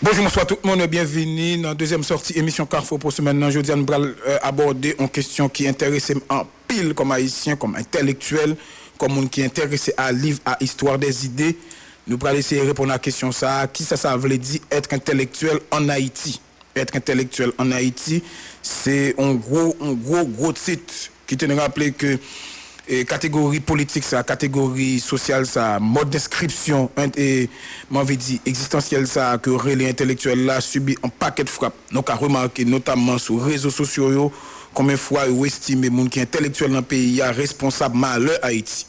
Bonjour, bonsoir tout le monde, bienvenue dans la deuxième sortie émission Carrefour pour ce maintenant. Aujourd'hui, nous allons aborder une question qui intéresse en pile comme haïtien, comme intellectuel, comme monde qui est intéressé à livre, à histoire des idées. Nous allons essayer de répondre à la question ça. Qui ça veut dire être intellectuel en Haïti? Être intellectuel en Haïti, c'est un gros titre qui te rappelle que catégorie politique, ça, catégorie sociale, ça, mode d'inscription, et m'avait dit existentiel, ça, que les intellectuels là subit un paquet de frappes. Nous avons remarqué, notamment sur les réseaux sociaux, combien de fois ils estiment les gens qui sont intellectuels dans le pays, responsable malheur Haïti.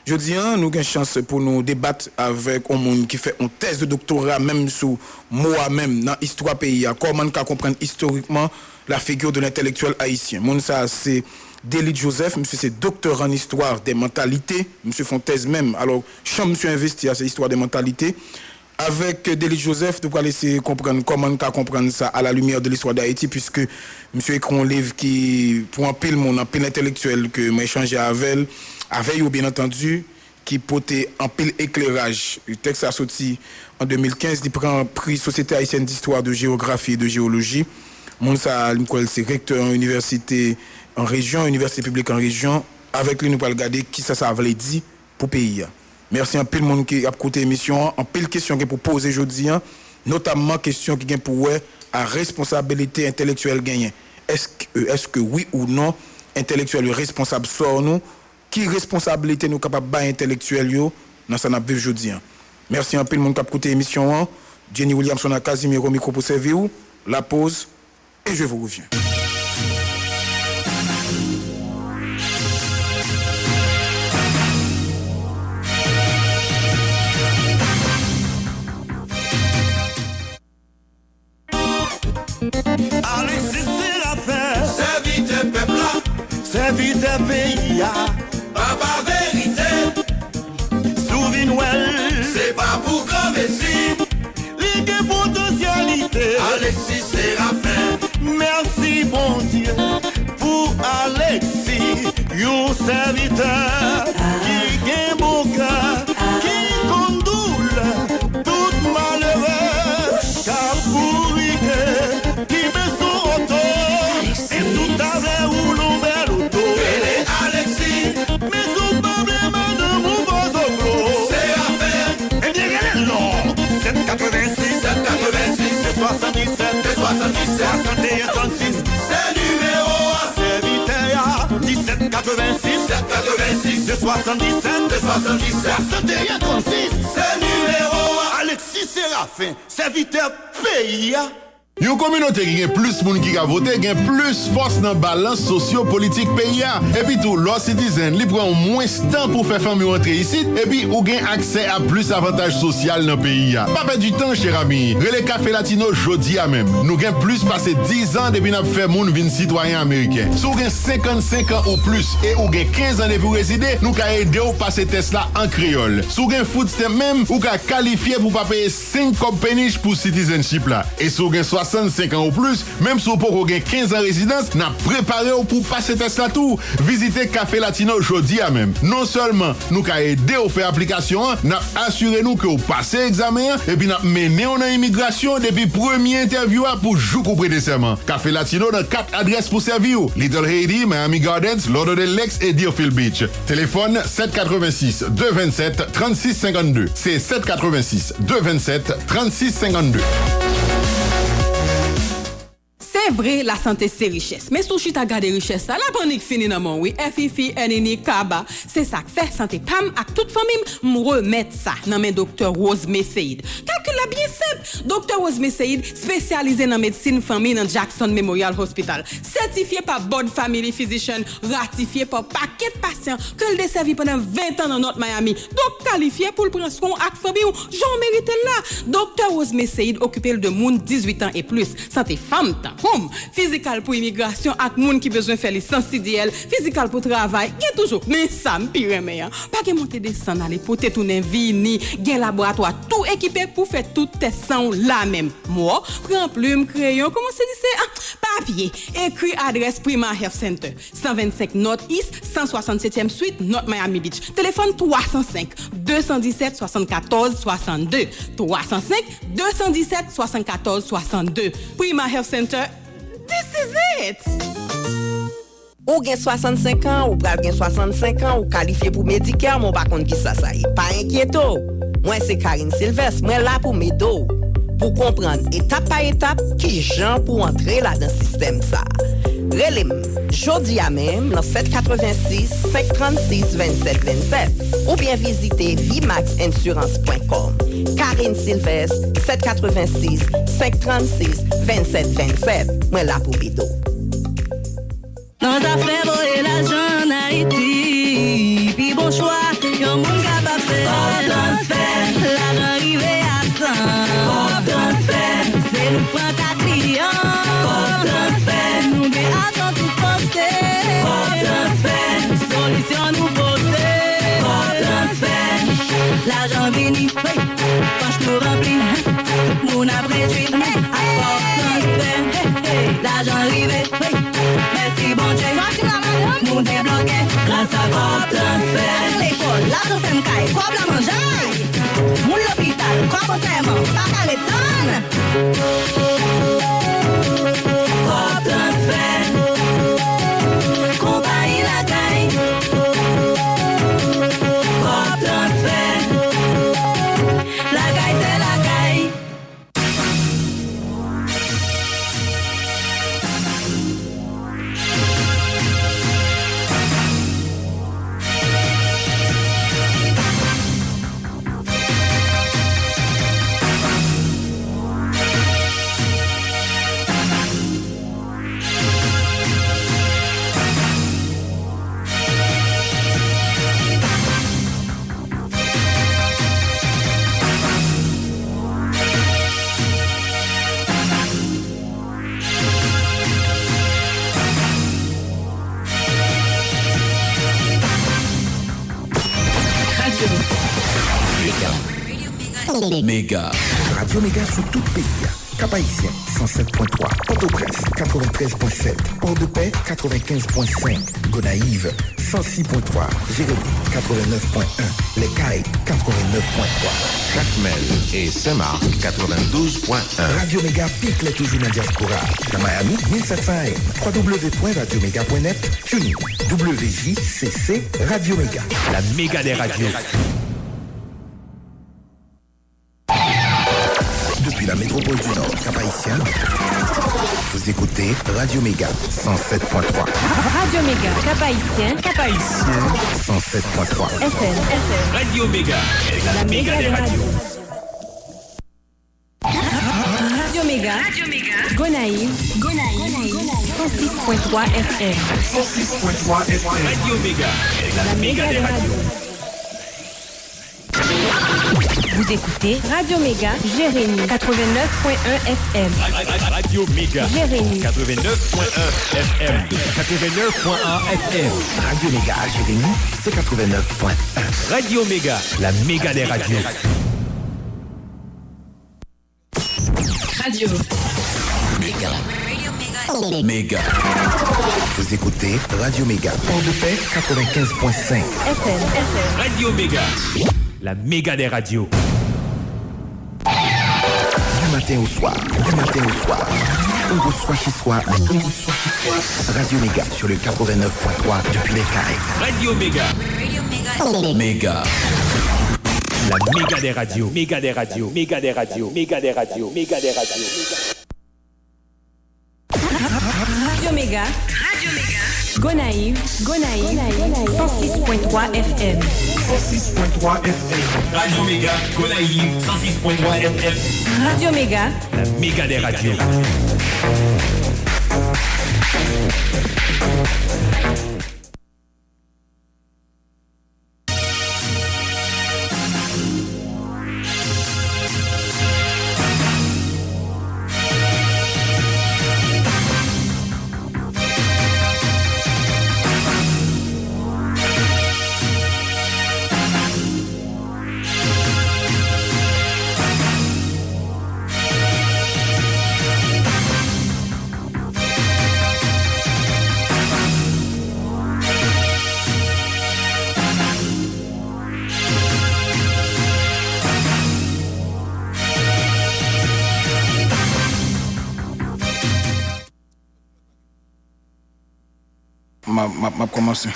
Je dis, nous avons une chance pour nous débattre avec un monde qui fait une thèse de doctorat, même sur moi-même, dans l'histoire pays, comment on comprendre historiquement la figure de l'intellectuel haïtien. Mon ça, c'est Délit Joseph, monsieur c'est docteur en histoire des mentalités, monsieur Fontaise même. Alors, je monsieur investi à cette histoire des mentalités. Avec Délit Joseph, nous allons essayer de comprendre comment on comprendre ça à la lumière de l'histoire d'Haïti, puisque monsieur écrit un livre qui, pour un pile monde, un pile intellectuel que j'ai échangé avec ou bien entendu, qui portait un pile éclairage. Le texte a sorti en 2015, il prend un prix Société haïtienne d'histoire, de géographie et de géologie. Mon ça, c'est recteur en université en région, université publique en région. Avec lui, nous allons regarder qui ça veut dire pour le pays. Merci à peu de monde qui a écouté l'émission, en pile question qui pour poser aujourd'hui, notamment question qui gagne pour à responsabilité intellectuelle gagnée. Est-ce que oui ou non, intellectuel responsable sort nous, qui responsabilité nous capable ba intellectuel yo dans ça n'a vivre aujourd'hui. Merci à peu de monde qui a écouté l'émission. Jenny Williamson a Casimiro micro pour servir la pause et je vous reviens. Alexis, c'est l'affaire. Servite peuple, Servite pays. papa vérité. Souvinouel. C'est pas pour comme ici. Ligue potentialité. Alexis Séraphin. Merci bon Dieu pour Alexis, un serviteur qui gagne bon cœur, qui condoule tout malheureux, car pour qui met son auto, et sous table ou l'ouvert auto. Et Alexis, Mais son problème de mon bozo. Séraphin. Eh bien, quel est le nom? 786, 786, 77, 77, 61, 36. c'est numéro 1. Serviteur 1786, 786, 77, 77, 61, 36. c'est numéro 1. Alexis Séraphin, serviteur pays. Une communauté qui a plus de monde qui a voté, qui a plus force dans la balance socio-politique pays. Et puis tout, l'autre citoyen, il prend moins de temps pour faire famille rentrer ici, et puis ou gain accès à plus d'avantages sociaux dans le pays. Pas perdre du temps, cher ami. Relais Café Latino, jodi à même. Nous avons plus passé 10 ans depuis nous fait moun vin citoyen américain. Si vous avez 55 ans ou plus et ou avez 15 ans depuis résider, nous avons aidé à passer test là en créole. Si vous avez food stamp même, vous avez qualifié pour pas payer 5 compagnies pour citizenship là. Et si vous avez 65 ans ou plus, même si vous avez 15 ans de résidence, n'a préparé pour passer test là tout. Visitez Café Latino aujourd'hui à même. Non seulement nous avons aidé à faire application, n'a assuré nous que vous passez l'examen et puis n'a mené en immigration depuis premier interview pour jouer au de serment. Café Latino dans 4 adresses pour servir. Little Haiti, Miami Gardens, Lauderdale Lakes et Deerfield Beach. Téléphone 786 227 36 52. C'est 786 227 36 52. C'est vrai, la santé c'est richesse. Mais si tu as gardé richesse, ça, la panique finit dans mon oui. FIFI, NNI, Kaba. C'est ça que fait santé PAM avec toute famille. Me remettre ça dans mes docteur Rose Messeid. Calcul la bien simple. Docteur Rose Messeid, spécialisé dans médecine famille dans Jackson Memorial Hospital. Certifié par Board Family Physician. Ratifié par paquet de patients que le desservi pendant 20 ans dans notre Miami. Donc qualifié pour le prendre soin avec famille. J'en mérite là. Docteur Rose Messeid occupé de monde 18 ans et plus. Santé femme temps. Physical pour immigration avec moun qui besoin faire licence CDL, physical pour travail, y toujours mais ça me pire meilleur. Pas que monter descendre aller pour te tourner vini, gen laboratoire tout équipé pour faire fait tout tes sons là même. Moi, prends plume, crayon, comment c'est dit c'est papier. Écris adresse Prima Health Center, 125 North East, 167e Suite, North Miami Beach. Téléphone 305 217 74 62. 305 217 74 62. Prima Health Center, this is it. Ou gen 65 ans, ou pral gen 65 ans, ou qualifié pour Medicare, mon pas contre qui ça y est. Pas inquiéto. Moi c'est Karine Sylvestre, moi là pour m'aider. Pour comprendre étape par étape qui gens pour entrer là dans le système ça. Relem, jodi à même, dans 786 536 27 27 ou bien visiter vimaxinsurance.com. Karine Sylvestre, 786 536 27 27. Moi là pour m'aider. Dans affaires voler l'argent en Haïti, puis bon choix, yon moun capable faire transfert, l'argent arrivé à temps. Transfert, c'est nous prend ta client. Transfert, nous des agents tout porté. Transfert, solution nous porter. Transfert, l'argent vini, poche nous rempli, tout moun après suite, apport transfert, l'argent arrivé. Merci bon Dieu, nous débloqué grâce à votre transfert. L'école, la tout fait m'caille, quoi blanc manger. Mon l'hôpital, quoi bon tellement, pas qu'à l'étonne. Votre transfert, compagnie la caille. Votre transfert, la caille c'est la caille. Méga. Radio Méga sur tout le pays. Cap-Haïtien, 107.3. Port-au-Prince, 93.7. Port-de-Paix, 95.5. Gonaïve, 106.3. Jérémy, 89.1. Les Cayes, 89.3. Jacmel et Saint-Marc, 92.1. Radio Méga pique les toujours dans la diaspora. Dans Miami, 1700 AM. www.radioméga.net. TuneIn, WJCC, Radio Méga. La méga des radios. Depuis la métropole du Nord, Cap-Haïtien, vous écoutez Radio Méga 107.3. Radio Méga, Cap-Haïtien, 107.3 FM. Radio Méga, la méga des radios. Radio Méga, Gonaïve, 106.3 FM. 106.3 FM. Radio Méga, la méga des radios. Vous écoutez Radio Méga, Jérémy, 89.1 FM. Radio Méga, Jérémy, 89.1 FM. 89.1 FM. Radio Méga, Jérémy, c'est 89.1. Radio Méga, la méga des radios. Radio Méga. Méga. Vous écoutez Radio Méga. Port-de-Paix, 95.5 FM. Radio Méga, la méga des radios. Du matin au soir. On reçoit chez soi. Radio Méga sur le 89.3 depuis les Caraïbes. Radio Méga. Méga. La méga des radios. Méga des radios. Méga des radios. Méga des radios. Méga des radios. Radio Méga. Gonaïve, 106.3 FM. 106.3 FM. Radio Méga, Gonaïve, 106.3 FM. Radio Méga, la méga des radios. m'a commencé.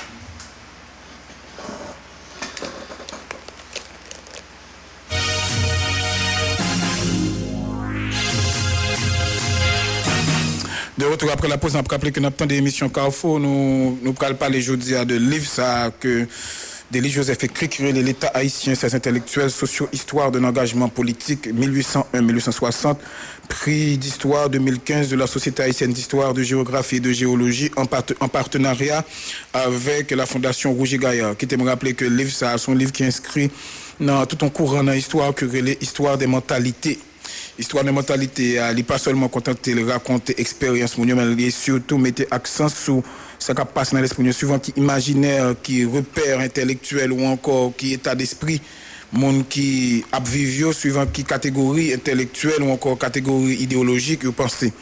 De retour après la pause, on a rappelé que nous avons des émissions Carrefour. Nous parlons pas les jeudis de livres ça que Délit Joseph écrit qui relève l'État haïtien, ses intellectuels, socio-histoire d'un engagement politique 1801-1860, prix d'histoire 2015 de la Société haïtienne d'histoire, de géographie et de géologie en partenariat avec la Fondation Rouget Gaillard. Qui me rappeler que le livre ça, son livre qui inscrit dans tout un courant dans l'histoire que relève l'histoire des mentalités. Histoire de mentalité, elle n'est pas seulement contente de raconter l'expérience, mais elle surtout mettre accent sur ce qui passe dans l'esprit, souvent qui imaginaire, qui repère intellectuel ou encore qui état d'esprit, monde qui a vécu suivant qui catégorie intellectuelle ou encore catégorie idéologique, vous pensez.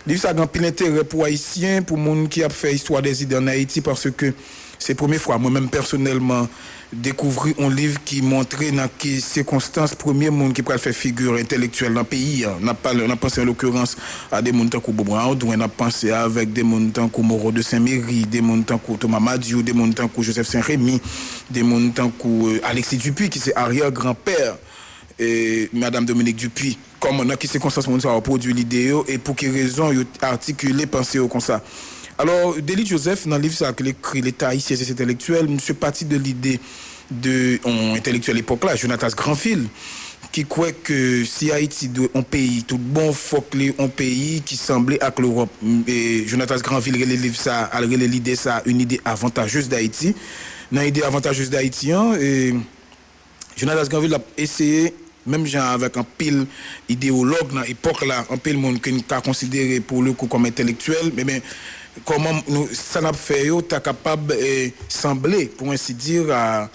Livre ça a grand pile intérêt pour Haïtiens, pour monde qui a fait histoire des idées en Haïti parce que c'est la première fois, moi-même personnellement, découvrir un livre qui montrait dans quelles circonstances, premier monde qui peut faire figure intellectuelle dans le pays. On a pensé en l'occurrence à des gens comme Bobo Aoudou, on a pensé avec des gens comme Moreau de Saint-Méry, des gens comme Thomas Madiou, des gens comme Joseph Saint-Rémy, des gens comme Alexis Dupuis, qui c'est arrière-grand-père et Madame Dominique Dupuis. Comment dans quelles circonstances on a produit l'idée et pour quelles raisons ils ont articulé, pensé comme ça. Alors, Délit Joseph, dans le livre qu'il écrit l'État haïtien et ses intellectuels, monsieur parti de l'idée de intellectuel époque-là, Jonathan Granville, qui croit que si Haïti est un pays tout bon, faut que un pays qui semblait avec l'Europe. Et Jonathan Granville relève ça, l'idée ça, une idée avantageuse d'Haïti. Dans l'idée avantageuse d'Haïti, Jonathan Granville a essayé, même genre avec un pile idéologue dans l'époque là, un pile monde qu'on a considéré pour le coup comme intellectuel, mais comment nous ça n'a fait yo t'es capable de sembler pour ainsi dire à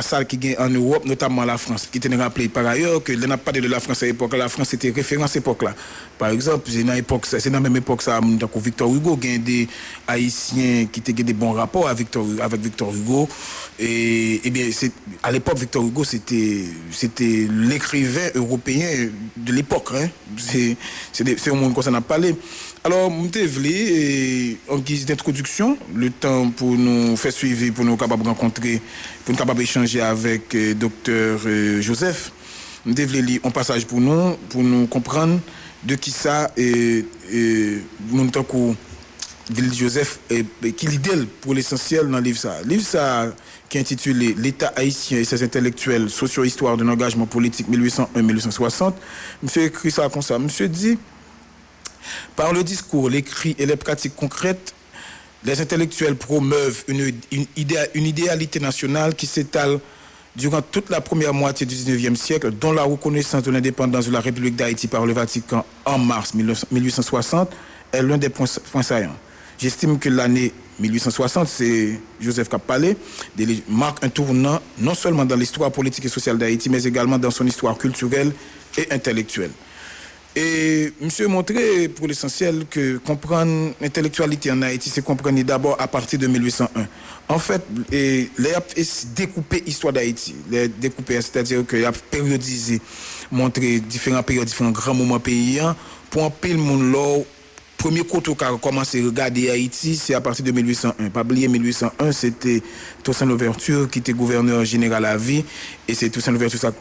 ça qui est en Europe, notamment la France, qui tenait rappelé par ailleurs que l'on n'a pas de la France à l'époque, la France était référence à l'époque là. Par exemple, c'est dans la même époque ça, Victor Hugo, il y a des Haïtiens qui étaient des bons rapports avec Victor Hugo. Et bien, à l'époque, Victor Hugo, c'était l'écrivain européen de l'époque. Hein. C'est au monde qu'on s'en a parlé. Alors, en guise d'introduction, le temps pour nous faire suivre, pour nous capables rencontrer, pour nous capables échanger avec Dr Joseph, on passage pour nous comprendre de qui ça et nous temps Délit Joseph qui l'idéal pour l'essentiel dans le livre ça. Le livre ça qui est intitulé L'État haïtien et ses intellectuels, socio-histoire d'un engagement politique 1801-1860. Monsieur écrit ça comme ça. Monsieur dit par le discours, l'écrit et les pratiques concrètes, les intellectuels promeuvent une idéalité nationale qui s'étale durant toute la première moitié du 19e siècle, dont la reconnaissance de l'indépendance de la République d'Haïti par le Vatican en mars 1860 est l'un des points saillants. J'estime que l'année 1860, c'est Joseph qui a parlé, marque un tournant non seulement dans l'histoire politique et sociale d'Haïti, mais également dans son histoire culturelle et intellectuelle. Et monsieur montré pour l'essentiel que comprendre l'intellectualité en Haïti, c'est comprendre d'abord à partir de 1801. En fait, les découper l'histoire d'Haïti, les découper, c'est-à-dire qu'il a périodisé, montré différentes périodes, différents grands moments payants, pour un pile monde là. Premier côté qui a commencé à regarder Haïti, c'est à partir de 1801. Pas oublier 1801, c'était Toussaint Louverture qui était gouverneur général à vie, et c'est Toussaint Louverture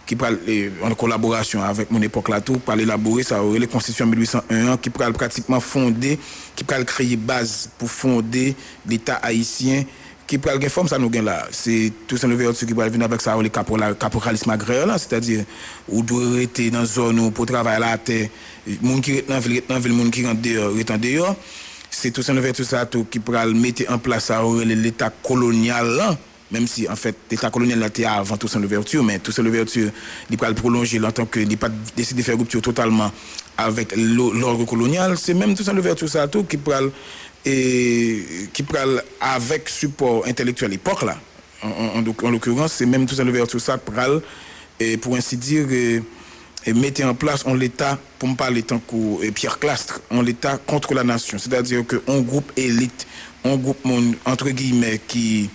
qui parle en collaboration avec mon époque là tout, pour élaborer ça, les constitutions 1801 qui parle pratiquement fonder, qui parle créer base pour fonder l'État haïtien, qui parle de forme ça nous gagne là. C'est Toussaint Louverture qui va venir avec ça, le caporalisme agraire là, c'est-à-dire où doit rester dans zone où pour travailler à la terre, monde qui reste dans ville, monde qui rentre dehors. C'est Toussaint Louverture ça tout qui parle mettre en place ça l'État colonial là. Même si en fait l'État colonial était avant Toussaint Louverture, mais Toussaint Louverture il peut le prolonger en tant que il pas décidé de faire rupture totalement avec l'ordre colonial. C'est même Toussaint Louverture ça tout qui parle avec support intellectuel à l'époque là. En l'occurrence, c'est même Toussaint Louverture ça qui parle pour ainsi dire mettre en place un l'État, pour me parler tant que Pierre Clastres, un l'État contre la nation, c'est-à-dire que un groupe élite, un groupe entre guillemets qui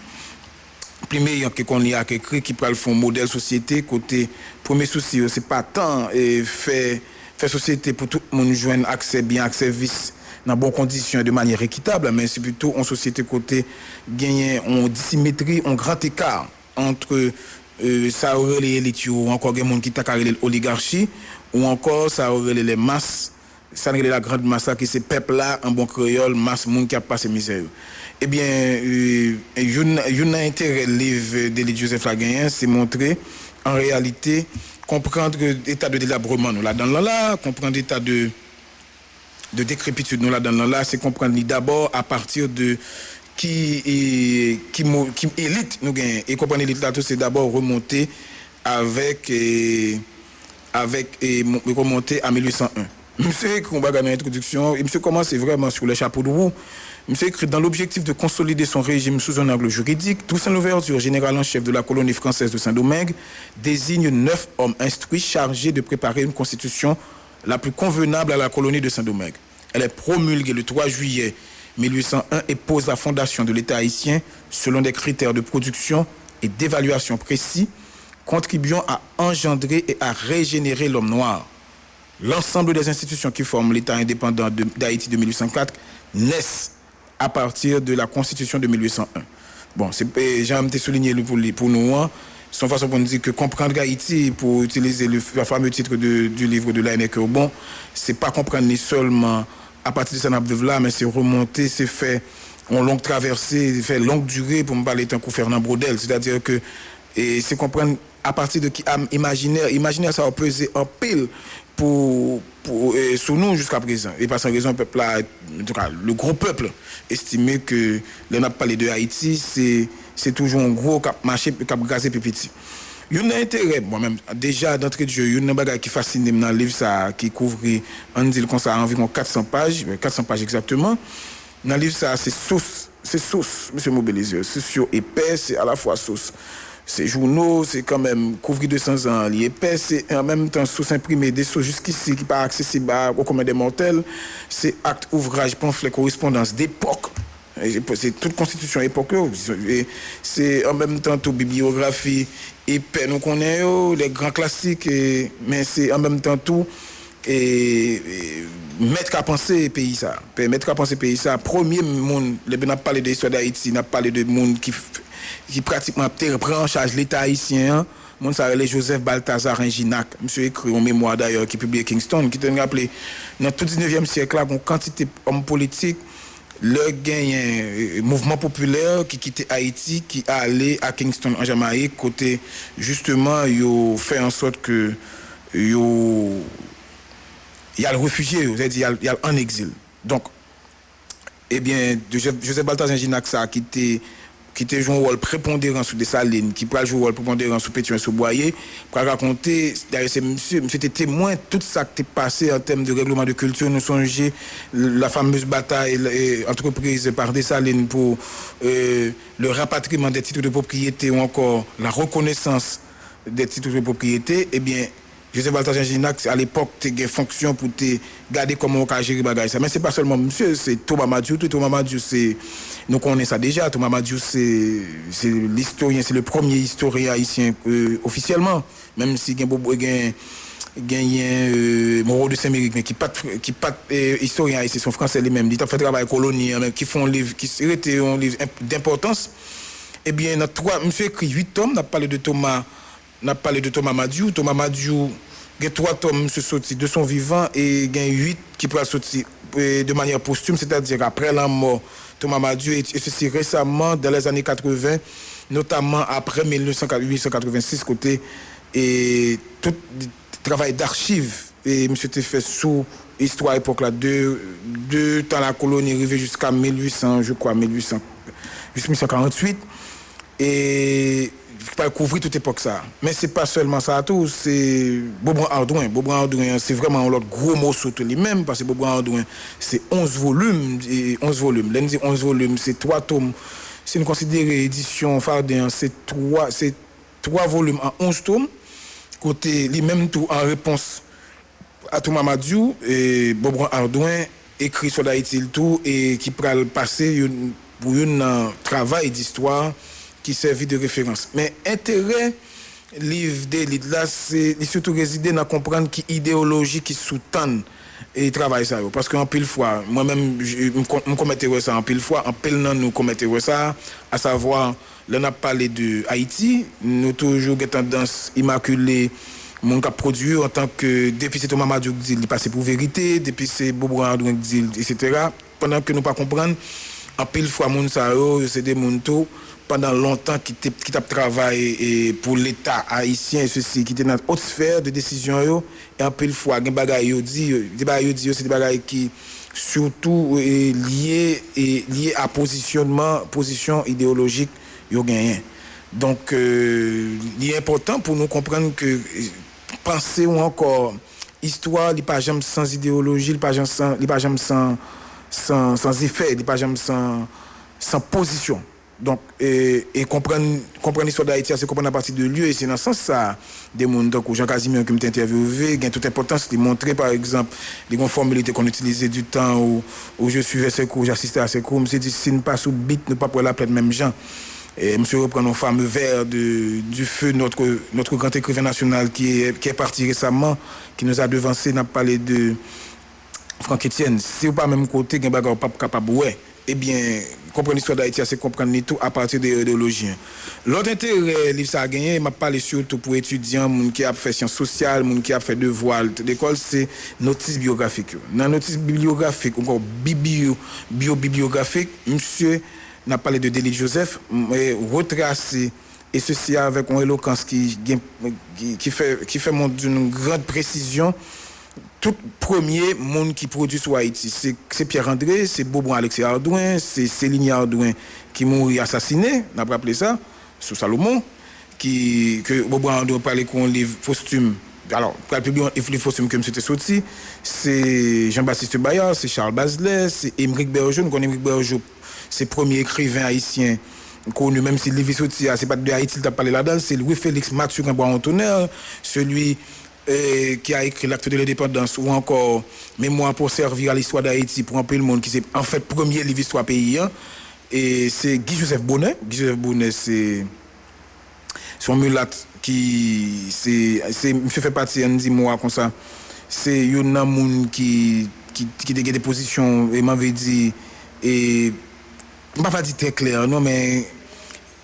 premier qu'on y a écrit qui parle font modèle société côté premier souci c'est pas tant et faire société pour tout le monde joindre accès bien accès service dans bonnes conditions et de manière équitable, mais c'est plutôt en société côté gagner en dissymétrie, en grand écart entre ça aurait les élites ou encore des gens qui t'a carré l'oligarchie ou encore ça aurait les masses, ça aurait la grande masse qui c'est peuple là en bon créole, masse monde qui a passé misère. Eh bien, un intérêt livre d'Élie Joseph Lagagnan, c'est montrer en réalité comprendre l'état de délabrement nous là dans là, comprendre l'état de décrépitude nous là dans là, c'est comprendre d'abord à partir de qui élite nous gagne et comprendre élite là tout c'est d'abord remonter avec remonter à 1801. Monsieur écrit dans l'introduction, monsieur commence vraiment sur le chapeau de roue. Monsieur écrit dans l'objectif de consolider son régime sous un angle juridique, Toussaint Louverture, général en chef de la colonie française de Saint-Domingue, désigne 9 hommes instruits chargés de préparer une constitution la plus convenable à la colonie de Saint-Domingue. Elle est promulguée le 3 juillet 1801 et pose la fondation de l'État haïtien selon des critères de production et d'évaluation précis, contribuant à engendrer et à régénérer l'homme noir. L'ensemble des institutions qui forment l'État indépendant d'Haïti de 1804 naissent à partir de la Constitution de 1801. Bon, j'ai envie de souligner pour nous, son façon pour nous dire que comprendre Haïti, pour utiliser le fameux titre du livre de l'ANEC, bon, c'est pas comprendre ni seulement à partir de ça là, mais c'est remonter, c'est faire en longue traversée, faire longue durée pour me parler tant que Fernand Braudel, c'est-à-dire que c'est comprendre à partir de qui imaginaire ça a pesé en pile pour sur nous jusqu'à présent et par sans raison peuple là, en tout cas le gros peuple estimé que là on a parlé de Haïti c'est toujours un gros cap marché cap gazé petit. Il y a un intérêt moi-même déjà d'entrée de jeu, il y a un bagage qui fascine dans le livre ça qui couvre on dit comme ça environ 400 pages exactement. Dans le livre ça c'est sauce monsieur Mobiliseur, c'est sur épais, c'est à la fois sauce. Ces journaux, c'est quand même couvrir 200 ans, l'IEP, c'est en même temps sous-imprimé des choses jusqu'ici qui pas accessibles au commun des mortels. C'est actes, ouvrages, pamphlets, correspondances d'époque. C'est toute constitution époque. C'est en même temps toute bibliographie, épais, nous connaissons les grands classiques, mais c'est en même temps tout mettre à penser pays ça. Mettre à penser pays ça. Premier monde, on a parlé de l'histoire d'Haïti, on a parlé de monde qui pratiquement prend en charge l'État haïtien. Mon ça les Joseph Balthazar Inginac, monsieur écrit en mémoire d'ailleurs qui publié Kingston qui te rappelé dans tout 19e siècle là une quantité d'hommes politiques le gagne mouvement populaire qui quittait Haïti qui allait à Kingston en Jamaïque côté justement yo fait en sorte que yo il y a le réfugié, c'est-à-dire il y a en exil. Donc eh bien Joseph Balthazar Inginac ça qui était joué un rôle prépondérant sur des salines, qui peut jouer un rôle prépondérant sur Pétion et sur Boyer, pour raconter, d'ailleurs, monsieur était témoin de tout ça qui est passé en termes de règlement de culture. Nous songeons la fameuse bataille entreprise par des salines pour le rapatriement des titres de propriété ou encore la reconnaissance des titres de propriété. Eh bien, Joseph Balthazar Inginac, à l'époque, tu as fonction pour te garder comment on peut gérer bagage ça. Mais c'est pas seulement monsieur, c'est Thomas Madiou. Thomas Madiou, c'est nous connaissons ça déjà. Thomas Madiou, c'est l'historien, c'est le premier historien haïtien officiellement. Même si Moreau de Saint-Méric, mais qui pas historien haïtien, son français lui-même, il a fait travail colonie, qui font un livre qui était un livre d'importance. Eh bien, monsieur écrit 8 tomes. On a parlé de Thomas Madiou. Thomas Madiou, il y a 3 tomes se sortis de son vivant et il y a 8 qui pourraient sortir de manière posthume, c'est-à-dire après la mort Thomas Madiou et ceci récemment dans les années 80, notamment après 1886 côté et tout travail d'archives et monsieur était fait sous histoire époque là de temps la colonie arrivée jusqu'à 1848 et pas couvrir toute époque ça. Mais c'est pas seulement ça tout, c'est Bobran Ardouin, c'est vraiment l'autre gros morceau tout lui-même parce que Bobran Ardouin c'est 11 volumes et 11 volumes. L'un dit 11 volumes, c'est 3 tomes. Si nous considérons édition Fardin, c'est 3 volumes en 11 tomes. Côté lui-même tout en réponse à Thomas Madiou et Bobran Ardouin écrit sur l'Haïti le tout et qui pourra le passer pour un travail d'histoire qui servit de référence. Mais intérêt livre d'élite là, c'est surtout résider dans comprendre qui idéologie qui sous-tend et travail ça parce qu'en pile fois moi-même me commettais ça en pile fois en pile non nous commettions ça à savoir là on a parlé de Haïti nous toujours une tendance immaculée mon cap produit en tant que depuis c'est Thomas Mamadou dit il passé pour vérité depuis c'est Bobo André dit etc. pendant que nous pas comprendre en pile fois moun ça c'est des moun tout pendant longtemps qui t'a travaillé pour l'état haïtien et ceci qui était dans haute sphère de décision yo et en pile fois gen bagay yo dit c'est des bagay qui surtout lié à position idéologique yo gagné donc il est important pour nous comprendre que penser ou encore histoire il pas jamais sans idéologie il pas jamais sans effet il pas jamais sans position. Donc et comprendre l'histoire d'Haïti c'est comprendre à partir de lieu et c'est dans ce sens ça des monde donc Jean Casimir qui m'a interviewé gain toute importance de montrer par exemple les conformités qu'on utilisait du temps où je suivais ces cours j'assistais à ces cours me dit si nous pas sous bit ne pas pour la pleine même gens et monsieur reprend nos fameux vers du feu notre grand écrivain national qui est parti récemment qui nous a devancé n'a parlé de Franck Etienne si ou pas même côté gain bagarre pas capable ouais eh bien comprendre l'histoire d'Haïti c'est comprendre tout à partir des idéologies. L'autre intérêt livre ça a gagné m'a parlé surtout pour étudiants moun qui a fait sciences sociales moun qui a fait devoir d'école c'est notice biographique. Dans notice bibliographique encore bibliographique monsieur n'a parlé de Délit Joseph retracé et ceci avec une éloquence qui fait montre d'une grande précision tout premier monde qui produit sur Haïti c'est Pierre André, c'est Bobon Alexis Ardouin, c'est Céline Ardouin qui mourit assassiné, on a rappelé ça sous Salomon que Bobon Ardouin parlait qu'on livre posthume. Alors, pour publier un livre posthume comme c'était sorti, c'est Jean-Baptiste Bayard, c'est Charles Bazelet, c'est Émeric Bergeau, nous connaissons Émeric Bergeau, c'est premier écrivain haïtien connu même si le livre sorti c'est pas de Haïti, il t'a parlé là-dedans, c'est Louis-Félix Mathurin Bois-Antonel, celui qui a écrit l'acte de l'indépendance ou encore Mémoire pour servir à l'histoire d'Haïti pour un peu le monde qui c'est en fait premier livre histoire pays et c'est Guy-Joseph Bonnet c'est son mulâtre qui c'est monsieur fait partie on dit moi comme ça c'est un monde qui des positions et m'avait dit et pas dit très clair non mais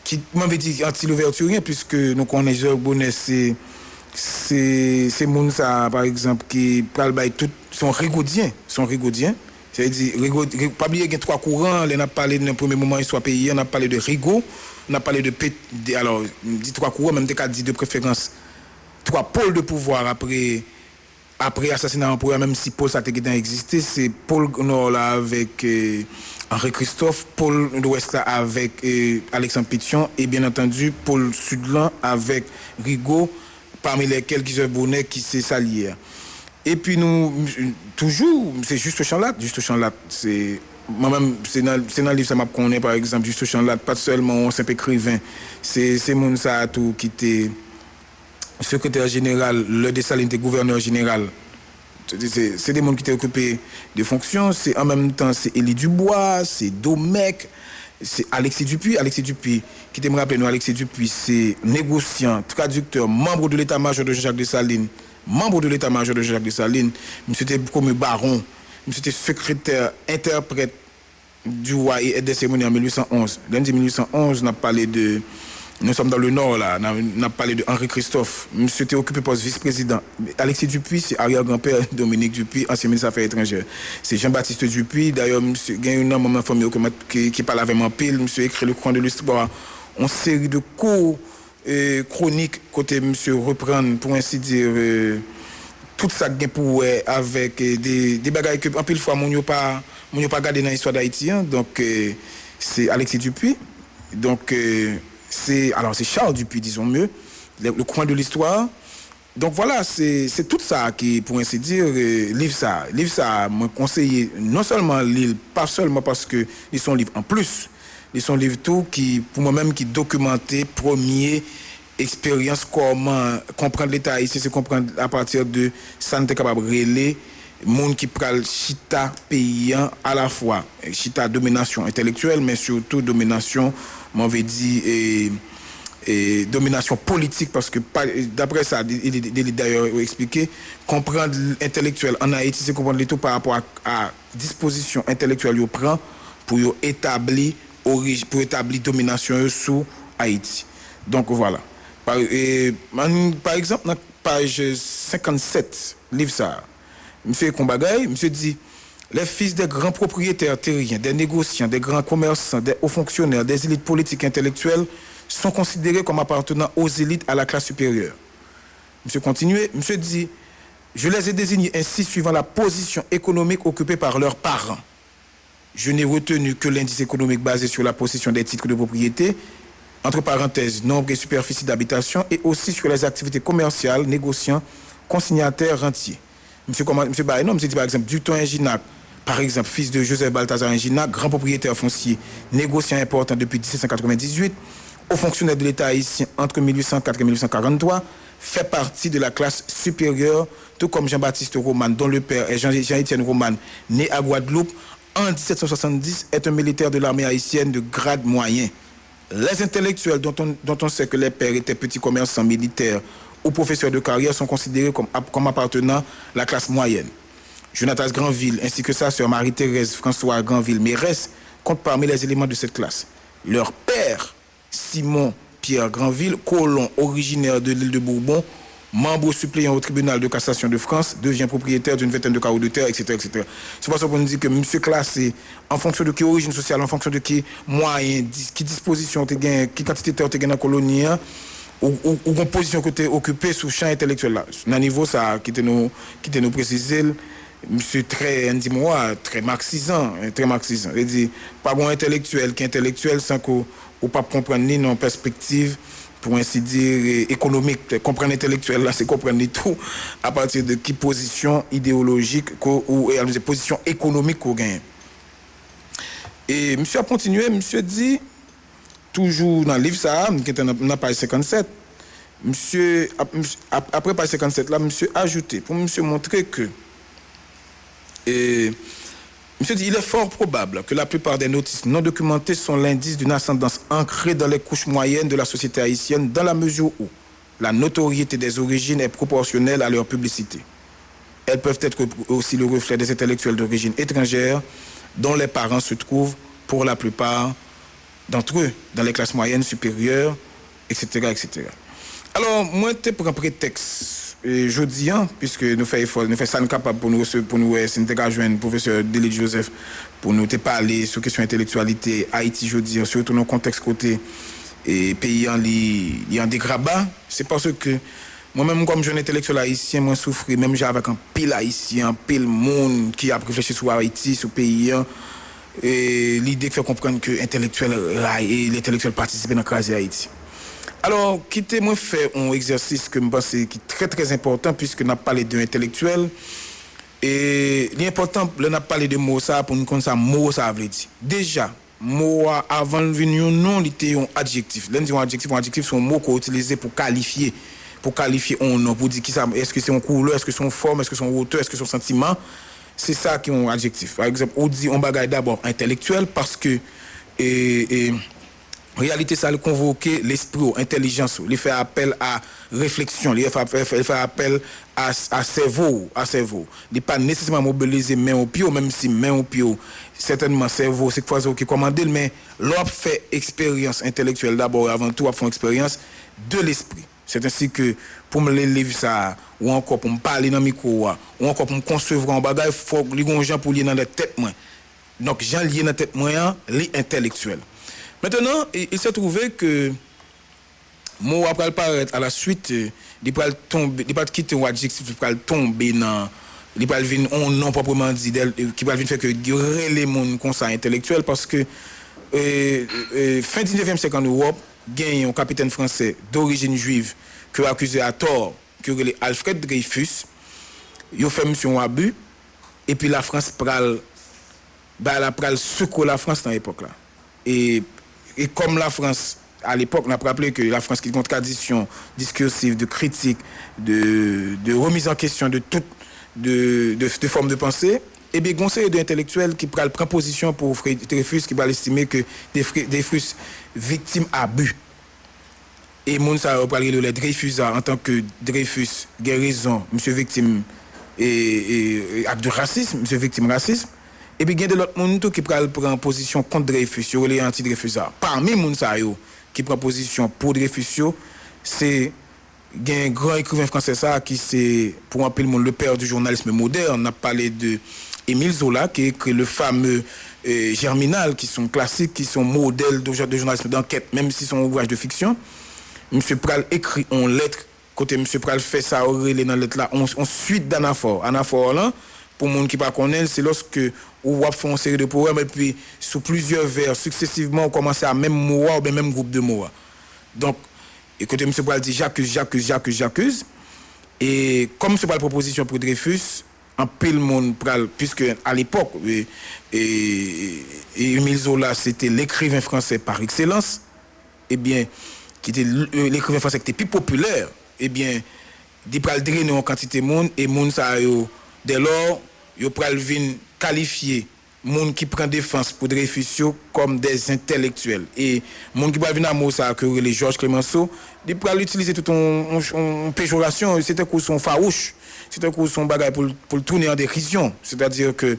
qui m'avait dit anti l'ouverture puisque nous connaissons Bonnet c'est moun ça par exemple qui parle bail tout son rigaudien c'est-à-dire pas oublier qu'il y a trois courants on a parlé d'un premier moment histoire pays on a parlé de Rigaud on a parlé de alors dit trois courants même des cas dit de préférence trois pôles de pouvoir après assassinat empereur même si Paul ça t'a existé c'est Paul Nord là avec Henri Christophe Paul Ouest là avec Alexandre Pétion et bien entendu Paul Sudlan avec Rigaud parmi lesquels Guy Bonnet qui s'est salié. Et puis nous toujours c'est Juste Chanlat c'est moi-même c'est dans le livre ça m'a connaît par exemple Juste Chanlat pas seulement un simple écrivain c'est moun ça tout qui était secrétaire général le Dessalines était gouverneur général c'est des monde qui étaient occupés de fonctions c'est en même temps c'est Élie Dubois c'est Domecq c'est Alexis Dupuis qui te me rappelle nous Alexis Dupuis c'est négociant traducteur membre de l'état-major de Jean-Jacques Dessalines monsieur était comme baron monsieur était secrétaire interprète du roi et des cérémonies en 1811 lundi 1811 on a parlé de nous sommes dans le nord là on a parlé de Henri Christophe monsieur était occupé poste vice-président Alexis Dupuis c'est arrière-grand-père Dominique Dupuis ancien ministre des Affaires étrangères c'est Jean-Baptiste Dupuis d'ailleurs monsieur gagne un homme en famille qui parle avec moi pile monsieur écrit le coin de l'histoire une série de cours chroniques côté monsieur reprendre pour ainsi dire tout ça gain pour avec des bagages que en pile fois mon yo pas garder dans l'histoire d'Haïti donc c'est Alexis Dupuis donc c'est Charles Dupuis disons mieux le coin de l'histoire donc voilà c'est tout ça qui pour ainsi dire livre ça me conseiller non seulement lire pas seulement parce que ils sont livres en plus ils sont livres tout qui pour moi-même qui documenté premier expérience comment comprendre l'état haïtien c'est comprendre à partir de ça n'était capable relayer monde qui pral chita paysan à la fois chita domination intellectuelle mais surtout domination m'avait dit et domination politique, parce que d'après ça, il d'ailleurs expliqué, comprendre l'intellectuel en Haïti, c'est comprendre tout par rapport à disposition intellectuelle qu'il prend pour établir domination sous Haïti. Donc voilà. Par exemple, dans page 57, livre ça, monsieur Kombagay, monsieur dit, les fils des grands propriétaires terriens, des négociants, des grands commerçants, des hauts fonctionnaires, des élites politiques intellectuelles sont considérés comme appartenant aux élites à la classe supérieure. Monsieur continue, monsieur dit, je les ai désignés ainsi suivant la position économique occupée par leurs parents. Je n'ai retenu que l'indice économique basé sur la possession des titres de propriété, entre parenthèses, nombre et superficie d'habitation, et aussi sur les activités commerciales, négociants, consignataires, rentiers. Monsieur Baïnon, monsieur dit par exemple, Duton Inginac, par exemple, fils de Joseph Balthazar Inginac, grand propriétaire foncier, négociant important depuis 1798, haut fonctionnaire de l'État haïtien entre 1804 et 1843, fait partie de la classe supérieure, tout comme Jean-Baptiste Roman, dont le père est Jean-Étienne Roman, né à Guadeloupe, en 1770, est un militaire de l'armée haïtienne de grade moyen. Les intellectuels dont on sait que les pères étaient petits commerçants militaires ou professeurs de carrière sont considérés comme appartenant à la classe moyenne. Jonathan Granville ainsi que sa sœur Marie-Thérèse François Granville-Mérès comptent parmi les éléments de cette classe. Leur père, Simon Pierre Granville, colon originaire de l'île de Bourbon, membre suppléant au tribunal de cassation de France, devient propriétaire d'une vingtaine de carreaux de terre, etc. etc. C'est pour ça qu'on dit que monsieur classé en fonction de qui origine sociale, en fonction de qui moyen, qui disposition, qui quantité de terre dans la colonie, ou position que tu occupée sous champ intellectuel là. Dans le niveau ça, qui te nous préciser, monsieur très très marxisant. Il dit, pas bon intellectuel qui intellectuel sans qu'on ne pas comprendre ni nos perspectives, pour ainsi dire, économique. Comprendre intellectuel, là, c'est comprendre tout à partir de qui position idéologique ou position économique qu'on gagne. Et monsieur a continué, monsieur dit, toujours dans le livre ça, qui était dans la page 57, monsieur, après page 57, là, monsieur a ajouté, pour monsieur montrer que, monsieur dit, il est fort probable que la plupart des notices non documentées sont l'indice d'une ascendance ancrée dans les couches moyennes de la société haïtienne, dans la mesure où la notoriété des origines est proportionnelle à leur publicité. Elles peuvent être aussi le reflet des intellectuels d'origine étrangère, dont les parents se trouvent, pour la plupart d'entre eux, dans les classes moyennes supérieures, etc. etc. Alors, moi, je prends prétexte, jeudi, puisque nous faisons ça capable pour nous c'est le professeur Délit Joseph, pour nous te parler sur la question intellectualité Haïti, jeudi, surtout dans le contexte côté et pays en dégrabat. C'est parce que moi-même, comme jeune intellectuel haïtien, moi souffre, même j'ai avec un pile haïtien, un pile monde qui a réfléchi sur Haïti, sur le pays. Et l'idée de faire comprendre que l'intellectuel participe dans la crise Haïti. Alors, quittez-moi faire un exercice que je pense qui est très très important puisque nous avons parlé d'un intellectuel. Et l'important, nous avons parlé de mots ça pour nous connaître ça, mot ça veut dire. Déjà, mot avant de venir, non, il était un adjectif. L'un dit un adjectif, c'est un mot qu'on utilise pour qualifier un nom, pour dire qui ça, est-ce que c'est une couleur, est-ce que c'est une forme, est-ce que c'est une hauteur, est-ce que c'est un sentiment. C'est ça qui est un adjectif. Par exemple, on dit on bagaille d'abord intellectuel parce que en réalité ça le convoquer l'esprit, l'intelligence, il fait appel à réflexion, il fait appel à cerveau. Il n'est pas nécessairement mobilisé main au pied, même si main au pied certainement cerveau c'est quoi qui commande, mais l'on fait expérience intellectuelle d'abord avant tout, on fait expérience de l'esprit. C'est ainsi que pour me lire ça, ou encore pour me parler dans le micro, ou encore pour me concevoir un bagage, il faut que les gens pour lier dans la tête. Donc, j'ai lié dans la tête, les intellectuels. Maintenant, il s'est trouvé que moi, après apparaître à la suite, il va quitter un adjectif, il va tomber dans. Il va venir un nom proprement dit, qui va venir faire que les gens comme ça intellectuel, parce que fin 19e siècle en Europe, gagne un capitaine français d'origine juive qui a accusé à tort, qui est Alfred Dreyfus. Il a fait mission abus et puis la France pral secouer la France dans l'époque là. Et comme la France à l'époque, on a rappelé que la France qui est une tradition discursive, de critique, de remise en question de toute de forme de pensée. Et bien, conseil d'intellectuels qui prend position pour Dreyfus, qui va estimer que Dreyfus victime abus. et moun ça parler le Dreyfus en tant que Dreyfus guérison monsieur victime et acte de racisme monsieur victime racisme et puis il y a de l'autre monde qui prend position contre Dreyfus yo les anti Dreyfus parmi moun ça yo qui prend position pour Dreyfus c'est un grand écrivain français ça qui c'est pour un peu le monde le père du journalisme moderne. On a parlé de Émile Zola qui écrit le fameux Germinal qui sont classiques, qui sont modèles de journalisme d'enquête, même si sont ouvrages de fiction. Monsieur Pral écrit en lettres, côté Monsieur Pral fait ça aurélie dans lettre là, on suite d'anaphore. Anaphore là, pour monde qui pas connaît, c'est lorsque on fait une série de poèmes et puis sous plusieurs vers successivement on commence à même mot ou bien même groupe de mots. Donc écoutez, M. Pral dit j'accuse. Et comme M. Pral proposition pour Dreyfus, en pile monde Pral, puisque à l'époque, Émile Zola, c'était l'écrivain français par excellence, eh bien, qui était l'écrivain français qui était plus populaire, eh bien, il Pral drainer en quantité de monde, et monde ça, dès lors, il Pral vient qualifier monde qui prend défense pour Dreyfus comme des intellectuels et monde qui va venir à mot ça que les Georges Clemenceau il peut l'utiliser tout en péjoration c'était quoi son farouche c'était quoi son bagage pour le tourner en dérision c'est-à-dire que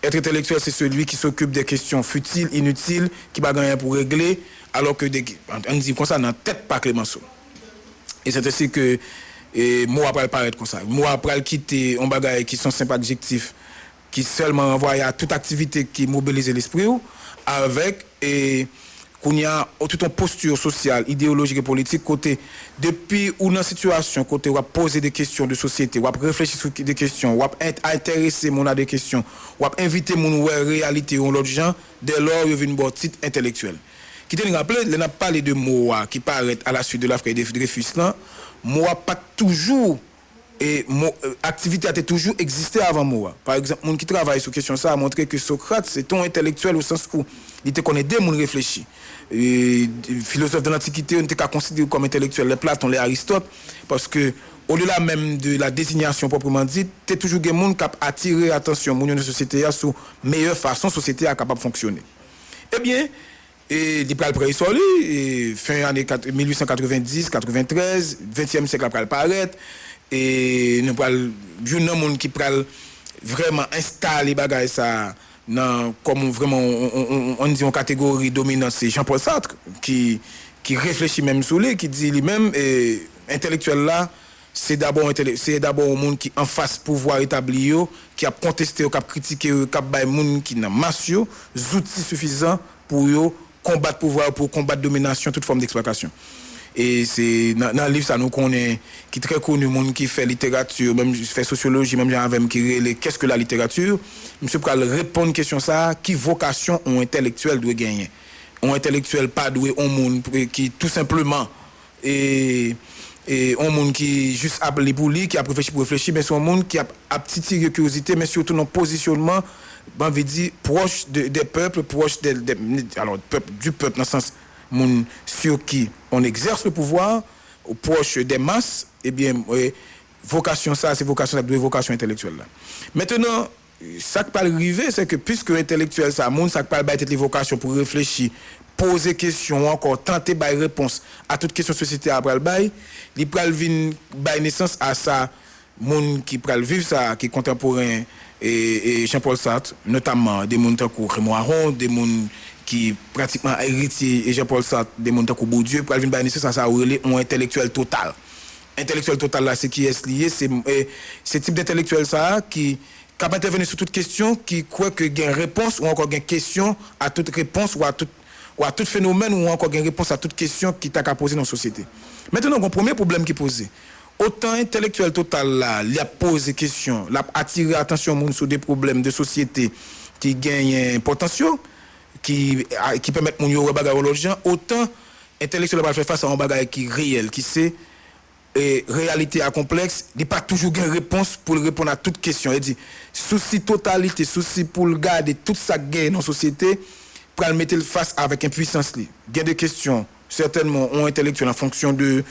être intellectuel c'est celui qui s'occupe des questions futiles inutiles qui va rien pour régler alors que on dit comme ça dans tête pas Clemenceau et c'est ainsi que moi après paraître comme ça moi après quitter un bagage qui sont simples adjectifs qui seulement envoie à toute activité qui mobilise l'esprit avec et qu'on y a toute une posture sociale, idéologique et politique côté depuis ou dans situation côté on poser des questions de société, on réfléchir sur des questions, on intéresser mon à des questions, on inviter mon réalité ou l'autre gens dès lors il y a une bonne titre intellectuel. Qui te rappeler, on a parlé de Moa qui paraît à la suite de l'affaire de Dreyfus là, Moa pas toujours et activité a toujours existé avant moi. Par exemple, monde qui travaille sur question ça a montré que Socrate c'est un intellectuel au sens où il te connaît des monde réfléchis. Philosophe de l'Antiquité on était considéré comme intellectuel les Platon, les Aristote parce que au-delà même de la désignation proprement dite, t'es toujours des monde qui a attiré attention mon de société à sur meilleure façon société à capable fonctionner. Eh bien et il pral préhistoire et fin année 1890, 93, 20e siècle après paraître et nous pral un monde qui pral vraiment installer bagay ça dans comme vraiment on dit en catégorie dominante c'est Jean-Paul Sartre qui réfléchit même sur lui qui dit lui-même intellectuel là c'est d'abord un monde qui en face pouvoir établi qui a contesté qui a critiqué qui a bay monde qui n'a masse outils suffisants pour combattre pouvoir pour combattre domination toute forme d'exploitation. Et c'est dans le livre ça nous connaît qui très connu monde qui fait littérature même fait sociologie même avec qui qu'est-ce que la littérature monsieur pral répondre question ça qui vocation un intellectuel doit gagner un intellectuel pas doué un monde qui tout simplement et un monde qui juste appelé pour lui qui a réfléchi mais c'est un monde qui a petite curiosité mais surtout dans positionnement ben veut dire proche des peuples proche alors du peuple dans le sens moun sur qui on exerce le pouvoir au proche des masses et bien vocation ça c'est vocation de vocation intellectuelle là. Maintenant ça qui peut arriver c'est que puisque intellectuel ça moun ça peut être les vocations pour réfléchir poser question encore tenter bailler réponse à toute question société après le bail il pral vinn bailler naissance à ça moun qui pral vivre ça qui contemporain et Jean-Paul Sartre notamment des moun tant que Raymond Aron des moun qui pratiquement héritier et Jean-Paul Sartre des monde comme Bourdieu pour venir bailler ça relé un intellectuel total là c'est qui est lié c'est type d'intellectuel ça qui capable d'intervenir sur toute question qui croit que gain réponse ou encore gain question à toute réponse ou à tout phénomène ou encore gain réponse à toute question qui t'a qu'à poser dans la société. Maintenant le premier problème qui posé autant intellectuel total là il a posé question l'a attiré attention monde sur des problèmes de société qui gagnent potentiel qui permettent mon yo bagarre aux gens autant intellectuel va faire face à un bagage qui réel qui c'est réalité à complexe il pas toujours gain réponse pour répondre à toute question il dit souci totalité souci pour garder tout ça gain dans société pour le mettre face avec impuissance li gain de questions certainement ont intellectuel en fonction de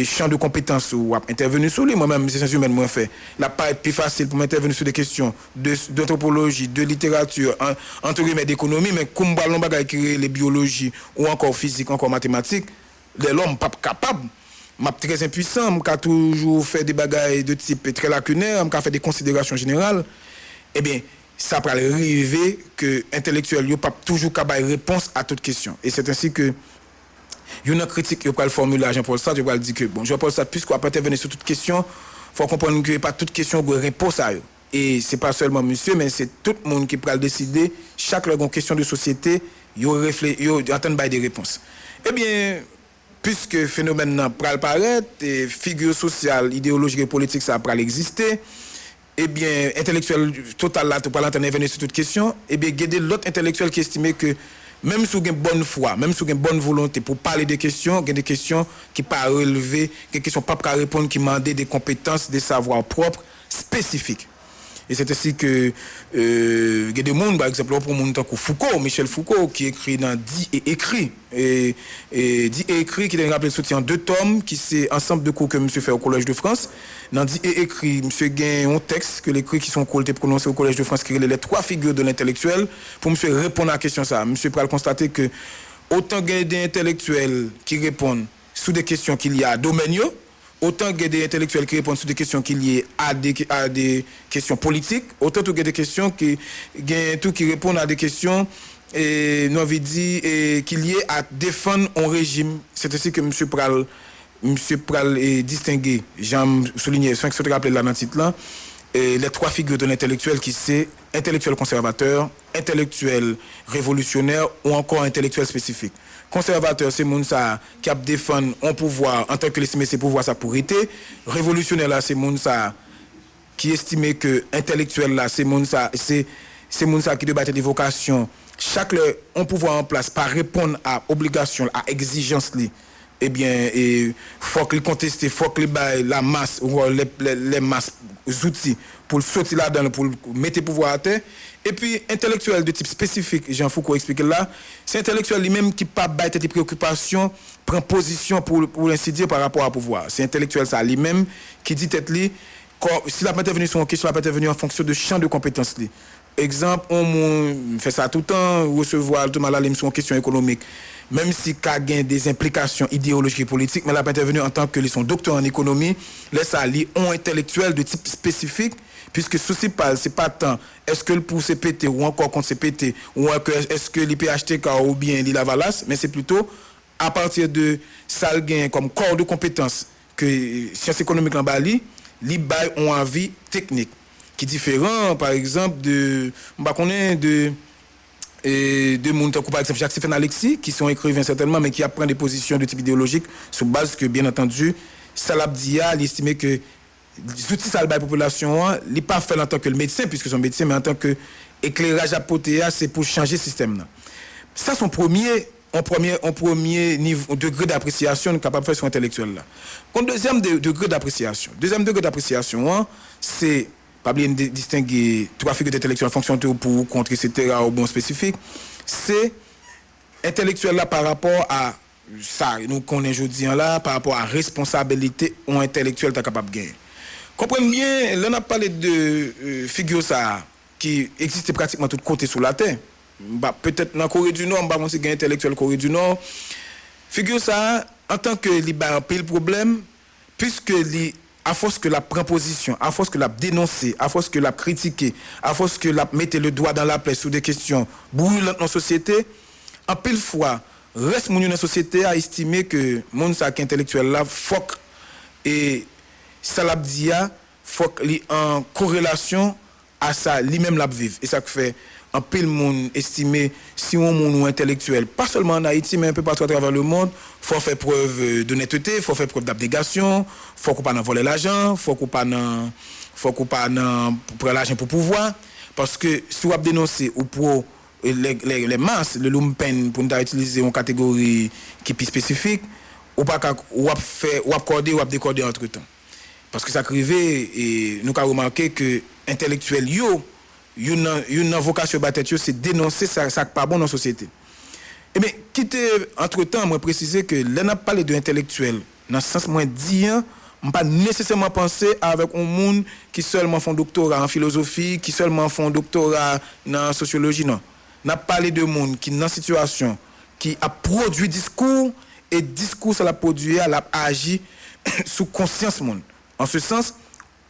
champ de compétences ou intervenir sur lui moi-même c'est sciences humaines moi fait la pas être plus facile pour m'intervenir sur des questions d'anthropologie de littérature entre guillemets d'économie mais comme ballon bagaille qui les biologie ou encore physique encore mathématiques l'homme pas capable, m'a très impuissant, m'a toujours fait des bagailles de type très lacunaire, m'a fait des considérations générales, eh bien, ça peut arriver que intellectuel yo pas toujours capable réponse à toute question. Et c'est ainsi que une critique yo pas le formuler à Jean-Paul Sartre, je vais dire que bon, Jean-Paul Sartre puisqu'on peut intervenir sur toute question, faut comprendre que pas toute question a réponse à eux. Et c'est pas seulement monsieur, mais c'est tout le monde qui peut décider chaque question de société, yo réfléchir, yo attendre des réponses. Eh bien, puisque phénomène n'a pas paraître, et figure sociale, idéologique et politique ça va exister, eh bien, intellectuel total là, tu pas intervenir sur toute question, eh bien, il y a l'autre intellectuel qui estimait que même si vous avez une bonne foi, même si vous avez une bonne volonté pour parler des questions, il y a des questions qui ne peuvent pas relever, des questions qui ne peuvent pas répondre, qui demandent des compétences, des savoirs propres, spécifiques. Et c'est ainsi que il y a des gens, par exemple, pour mon temps Foucault, Michel Foucault, qui écrit dans Dit et écrit. Et Dit et écrit, qui est rappelé soutien en 2 tomes, qui c'est ensemble de cours que monsieur fait au Collège de France. Dans Dit et écrit, monsieur gagne un texte que l'écrit qui sont prononcés au Collège de France, qui est les 3 figures de l'intellectuel, pour monsieur répondre à la question ça. Monsieur peut constater que autant il y a des intellectuels qui répondent sur des questions qu'il y a à domaine, autant il y a des intellectuels qui répondent sur des questions qui liées à des questions politiques, autant il y a des questions qui répondent à des questions nous avons dit qui liées à défendre un régime. C'est ainsi que monsieur Pral est distingué, j'aime souligner, sans que ce soit rappelé là dans le titre là, les 3 figures de l'intellectuel qui c'est intellectuel conservateur, intellectuel révolutionnaire ou encore intellectuel spécifique. Conservateur, c'est moun ça qui a défendre un pouvoir en tant que l'estimé c'est pouvoir sa pourrité. Révolutionnaire là, c'est moun ça qui estime que intellectuel là, c'est moun ça qui débat des vocations. Chaque un pouvoir en place par répondre à obligation, à exigence li. Eh bien, faut que les contester, faut que les la masse ou les masses outils pour sortir là-dedans, pour mettre le pouvoir à terre. Et puis, intellectuel de type spécifique, Jean Foucault explique là, c'est intellectuel lui-même qui pas battre des préoccupations, prend position pour ainsi dire par rapport au pouvoir. C'est intellectuel ça lui-même qui dit tête li, s'il a pas intervenu sur une question, il a pas intervenu en fonction de champ de compétences li. Exemple, on fait ça tout le temps, recevoir tout mal sur une question économique. Même si il y a des implications idéologiques et politiques, mais il a pas intervenu en tant que son docteur en économie, laisse aller un intellectuel de type spécifique, puisque souci pas, c'est pas tant est-ce que le pour CPT ou encore contre CPT, ou est-ce que l'IPHTK ou bien l'ILAVALAS, mais c'est plutôt à partir de ça gain comme corps de compétences que sciences économiques en Bali, les bail ont avis technique qui est différent par exemple de monde par exemple Jacques-Stéphane Alexis qui sont écrivains certainement mais qui apprennent des positions de type idéologique sur base que bien entendu Salabdia il estimait que les outils ça la population il pas fait en tant que le médecin puisque son médecin mais en tant que éclairage apotéa c'est pour changer le système là. Ça son premier niveau degré d'appréciation capable de faire sur intellectuel là. Comme deuxième degré d'appréciation c'est pas bien distinguer 3 figures d'intellectuel en fonction de pour contre etc au bon spécifique, c'est intellectuel là par rapport à ça nous connaissons aujourd'hui là par rapport à responsabilité ou intellectuel t'es capable de gagner. Comprenez bien, là on a parlé de figure ça qui existe pratiquement tout côté sur la terre. Bah, peut-être dans Corée du Nord, on va aussi gagner intellectuel Corée du Nord. Figure ça en tant que libéral le problème puisque à force que la prend position, à force que la dénoncer, à force que la critiquer, à force que la mettre le doigt dans la plaie sur des questions brûlantes dans la société, en pile fois, reste mon dans la société à estimer que mon sac intellectuel là faut et ça l'a dit faut en corrélation à ça lui-même la vivre et ça fait un pile monde estimé si on monde intellectuel pas seulement en Haïti mais un peu partout à travers le monde faut faire preuve d'honnêteté, faut faire preuve d'abnégation, faut qu'on pas voler l'argent, faut qu'on pas prendre l'argent pour pouvoir parce que si on dénoncer ou pour les masses le lumpen pour utiliser une catégorie qui est spécifique ou pas ou faire ou accorder ou décorder entre-temps parce que ça arrivé et nous avons remarqué que intellectuel une vocation bâtette c'est dénoncer ça pas bon dans la société. Et bien quitter entre-temps moi préciser que là n'a parlé de intellectuel dans le sens moins dit on pas nécessairement penser avec un monde qui seulement font doctorat en philosophie, qui seulement font doctorat en sociologie non. N'a parlé de monde qui dans situation qui a produit discours et discours ça l'a produit, l'a agi sous conscience monde. En ce sens,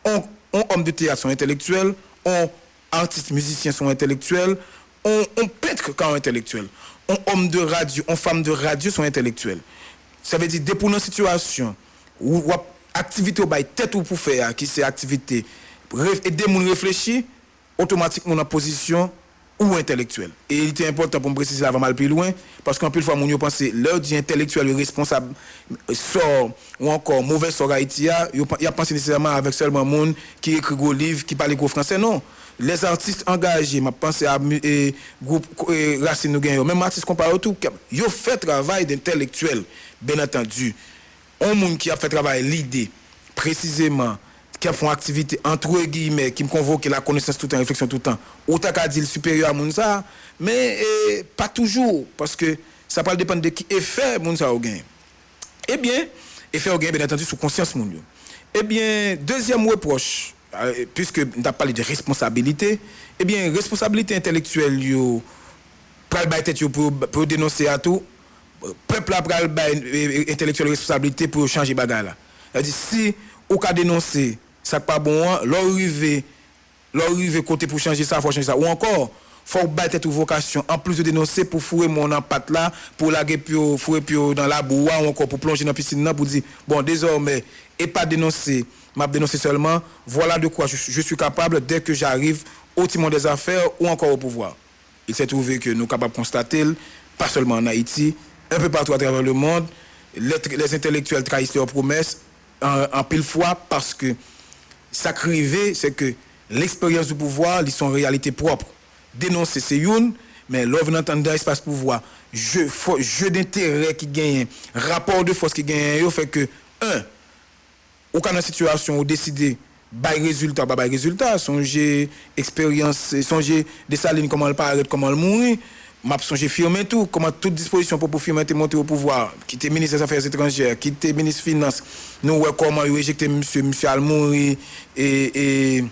on homme de théâtre sont intellectuels, on artistes musiciens sont intellectuels, on peintre quand intellectuel, on homme de radio, on femme de radio sont intellectuels. Ça veut dire dès pour une situation ou activité au bail tête ou pour faire qui c'est activité aider moun réfléchir automatiquement en position ou intellectuel. Et il était important pour me préciser avant mal plus loin parce qu'en plus fois moun yo pense l'heure dit intellectuel responsable sort ou encore mauvais sort Haïti il a pensé nécessairement avec seulement monde qui écrit gros livre qui parle gros français non. Les artistes engagés m'a pensé à groupe Racine nous gagne même artistes comparé tout yo fait travail d'intellectuel bien entendu. Un monde qui a fait travail l'idée précisément qui a fait une activité entre guillemets qui me convoque la connaissance tout le temps réflexion tout le temps ou t'as qu'à dire supérieur à moun ça mais pas toujours parce que ça va dépendre de qui effet moun ça au gain. Eh bien effet au gain bien entendu sous conscience moun yo. Eh bien deuxième reproche puisque on a parlé de responsabilité eh bien responsabilité intellectuelle yo pral bay tête yo pour dénoncer à tout peuple a pral bay intellectuelle responsabilité pour changer bagarre là. C'est-à-dire si ou ka dénoncer ça pas bon l'arriver côté pour changer ça faut changer ça ou encore faut battre toute vocation en plus de dénoncer pour fouer mon empatte là pour laguer pio fouer pio dans la boue ou encore pour plonger dans piscine là pour dire bon désormais et pas dénoncer m'a dénoncer seulement voilà de quoi je suis capable dès que j'arrive au timon des affaires ou encore au pouvoir. Il s'est trouvé que nous capables de constater pas seulement en Haïti un peu partout à travers le monde les intellectuels trahissent leurs promesses en pile fois parce que ça crivé c'est que l'expérience du pouvoir ils sont réalité propre dénoncer c'est une mais l'offre d'entendre dans espace pouvoir jeu d'intérêt qui gagne rapport de force qui gagne fait que ou quand dans situation où décider bail résultat songer expérience songer des salines comment elle paraît comment elle mourir m'a songé firmer tout comment toute disposition pour firmer monter au pouvoir qui était ministre des affaires étrangères qui était ministre finance nous ouais comment il éjecter monsieur Almouri et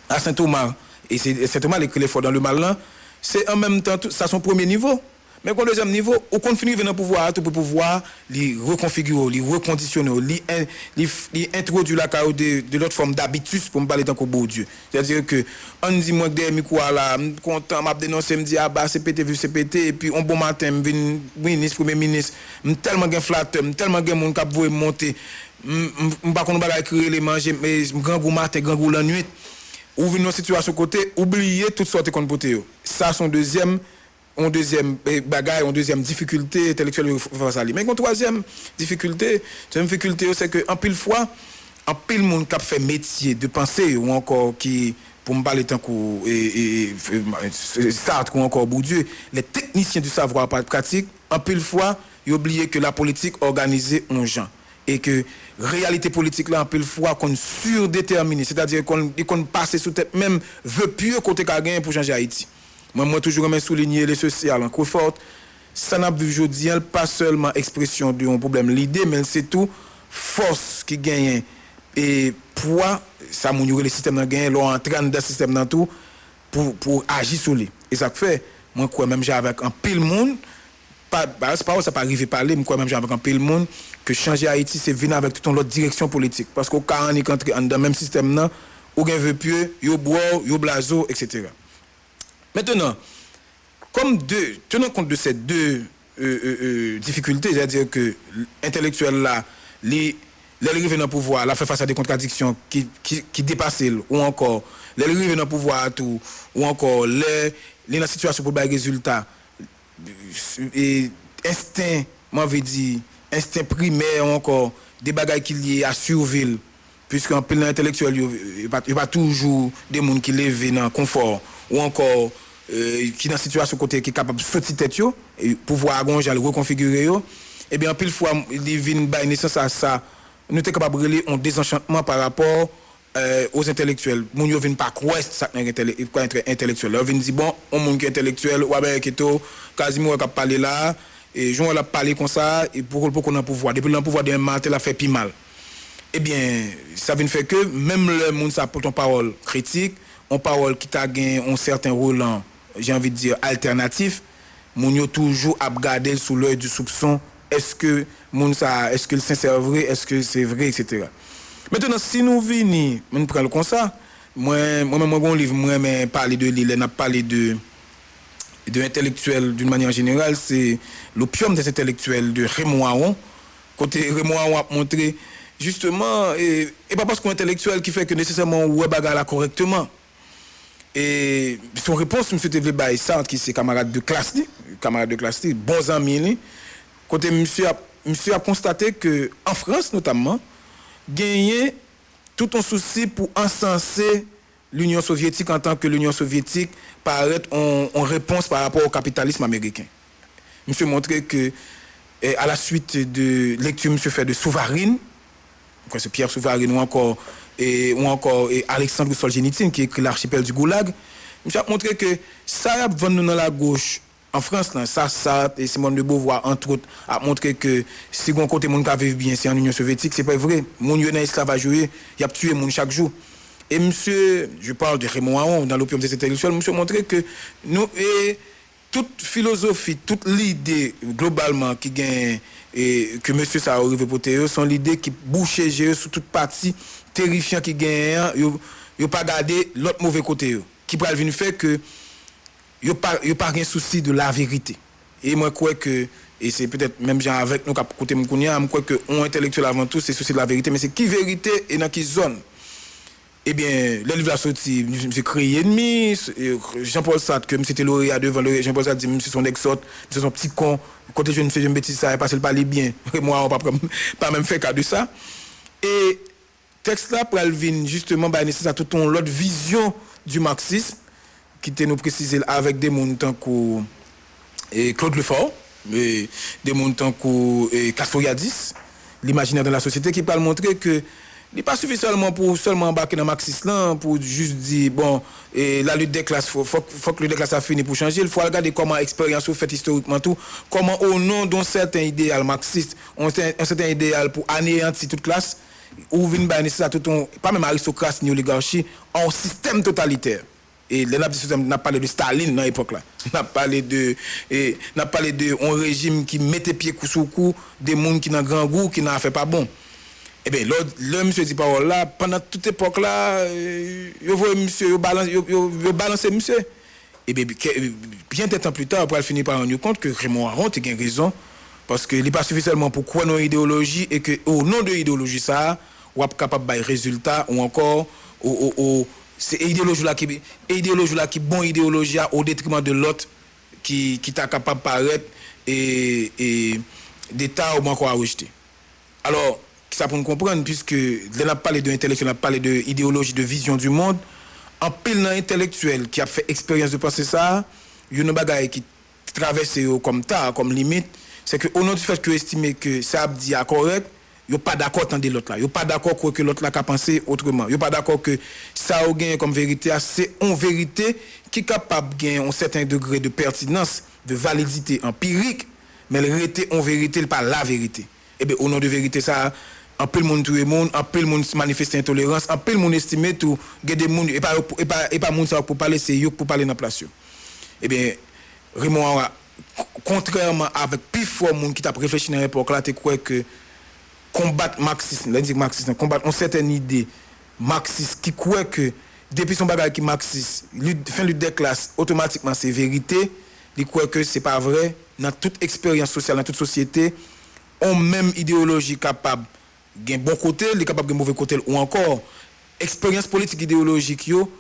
à Saint-Thomas et c'est Saint-Thomas les fort dans le mal là c'est en même temps ça son premier niveau mais au deuxième niveau au continue venir pouvoir tout pour pouvoir les reconfigurer les reconditionner les introduire la carrière de l'autre forme d'habitus pour me parler tant qu'au beau Dieu c'est-à-dire que on dit moi que micro là content m'a dénoncer me dit ah bah CPT vu CPT et puis un bon matin me vinn ministre premier ministre tellement gain flatteur tellement gain monde cap voyer monter pas qu'on va créer les manger mais grand goût matin grand goût la nuit ou vinn une situation côté oublier toutes sortes qu'on poté ça son deuxième bagaille, une deuxième difficulté intellectuelle face à lui. Mais une troisième difficulté, c'est que en pile fois, en pile monde qui fait métier de penser ou encore qui pour me parler tant que Sartre ou encore Bourdieu, les techniciens du savoir pratique, en pile fois, ils oublient que la politique organisée en gens et que réalité politique là en pile fois qu'on surdéterminé, c'est-à-dire qu'on passe sous tête même veut pieux côté qu'a gagné pour changer Haïti. Moi toujours me souligner les social encore forte ça n'a vu aujourd'hui pas seulement expression d'un problème l'idée mais c'est tout force qui gagne et poids ça mounir le système dans gagne l'on entraîne dans système dans tout pour agir sur lui et ça fait moi quoi même j'ai avec un pile monde pas c'est pas ça pas arriver parler moi quoi même j'ai avec un pile monde que changer Haïti c'est venir avec toute l'autre direction politique parce qu'au cas on est entré dans même système là ou gain veut pieux yo bois yo blazo etc. Maintenant, tenant compte de ces deux difficultés, c'est-à-dire que l'intellectuel là, l'arrivée dans le pouvoir, la fait face à des contradictions qui dépassent, ou encore l'arrivée dans le pouvoir, tout, ou encore les dans la situation pour des résultats, et instinct, moi veut dire, instinct primaire, ou encore des bagages qui liés à survie, puisqu'en plein intellectuel, il n'y a pas toujours des gens qui lèvent dans le confort. Ou encore qui dans situation côté qui est capable de sortir tête yo et pouvoir arranger le reconfigurer yo et bien pile fois il vient bailler naissance à ça nous sommes capables de relayer un désenchantement par rapport aux intellectuels moun yo vinn pas croire ça intellectuel là vinn dit bon on moun qui intellectuel ou avec keto quasiment qui parler là et Jean l'a parlé comme ça et pour qu'on a pouvoir depuis le pouvoir de matin la fait pi mal et bien ça vient faire que même le monde ça porte une parole critique on parole qui t'a gagné un certain rôle j'ai envie de dire alternatif moun yo toujours à garder sous l'œil du soupçon est-ce que le sincère vrai, est-ce que c'est vrai, etc. Maintenant, si nous venons, nous prenons comme ça, moi, mon livre, mais parler de l'île, n'a parlé de intellectuels d'une manière générale, c'est l'opium des intellectuels de Raymond Aron. Côté Raymond Aron a montré justement, et pas parce qu'on est intellectuel qui fait que nécessairement on bagarre là correctement. Et son réponse, M. Tevle Baye Sartre, qui c'est camarade de classe, bons amis, côté monsieur a constaté que en France notamment, gagné tout un souci pour encenser l'Union soviétique en tant que l'Union soviétique paraît en réponse par rapport au capitalisme américain. Monsieur montré que à la suite de lecture monsieur fait de Souvarine, c'est Pierre Souvarine ou encore Alexandre Solzhenitsyn qui écrit l'archipel du Goulag, monsieur a montré que ça va nous dans la gauche en France là, ça et Simone de Beauvoir entre autres a montré que si on côté monde qui vivent bien c'est en Union soviétique, c'est pas vrai. Moun yo dans esclavage, il y a tué moun chaque jour. Et monsieur, je parle de Raymond Aron dans l'opium des intellectuels, monsieur montrer que nous et toute philosophie, toute l'idée globalement qui gagne et que monsieur ça arrive pour eux sont l'idée qui bouche sur toute partie terrifiant qui gagne yo pas garder l'autre mauvais côté qui va venir faire que yo pas un souci de la vérité. Et moi crois que et c'est peut-être même gens avec nous cap côté m'kounia, moi crois que on intellectuel avant tout c'est souci de la vérité, mais c'est qui vérité et dans qui zone. Eh bien, le livre a sorti, j'ai créé ennemi, Jean-Paul Sartre, que c'était lauréat devant le Jean-Paul Sartre dit, monsieur son ex-sorte, monsieur son petit con, côté je ne fais une bêtise, ça, parce qu'il parlait bien. Et moi, on va pas même faire cas de ça. Et texte là, pour venir justement, bah, nécessaire tout l'autre vision du marxisme, qui était nous préciser avec des montants comme Claude Lefort, des montants comme Castoriadis, l'imaginaire de la société, qui peut montrer que il n'est pas suffisant seulement pour embarquer dans le marxisme pour juste dire bon et la lutte des classes faut que le des classes a fini pour changer. Il faut regarder comment l'expérience fait historiquement tout, comment au nom d'un certain idéal marxiste, un certain idéal pour anéantir toute classe ou vinn ba nécessaire tout pas même aristocratie ni oligarchie en système totalitaire. Et là n'a parlé de Staline dans l'époque là. N'a parlé de un régime qui mettait pied coup sur coup des monde qui dans grand goût qui n'a fait pas bon. Eh bien, le monsieur dit parole là, pendant toute époque là, yo voit monsieur, yo balance monsieur. Et bien, bien des temps plus tard, après, il finit par rendre compte que Raymond Aron a raison, parce qu'il n'est pas suffisamment pour croire dans l'idéologie et que au nom de l'idéologie, ça, on est capable de résultat ou encore, c'est idéologie là qui bon idéologie au détriment de l'autre qui t'a capable de paraître et d'État ou encore à rejeter. Alors, ça pour nous comprendre, puisque on a parlé de intellectuel, on a parlé de idéologie, de vision du monde, en pile dans intellectuel qui a fait expérience de penser ça, il y a une bagaille qui traverse comme ça, comme limite, c'est que au nom du fait que estimer que ça a dit à correct, il n'y a pas d'accord dans l'autre là, il n'y a pas d'accord que l'autre là a pensé autrement, il n'y a pas d'accord que ça a gagné comme vérité, c'est une vérité qui est capable de gagner un certain degré de pertinence, de validité empirique, mais elle était en vérité, pas la vérité. Et bien au nom de vérité ça un peu le monde tout le monde, un peu le monde manifeste intolérance, un peu le monde estime tout, des monde et pas monde ça pour parler c'est yo pour parler dans place. Eh bien Raymond contrairement avec plus fort monde qui t'a réfléchi dans l'époque là, tu crois que combattre marxisme, l'indique marxisme, combattre une certaine idée marxiste qui croit que depuis son bagage qui marxiste, fin lutte des classes automatiquement c'est vérité, il croit que c'est pas vrai dans toute expérience sociale, dans toute société, on même idéologie capable gen bon côté, les capable de mauvais côté ou encore expérience politique idéologique yo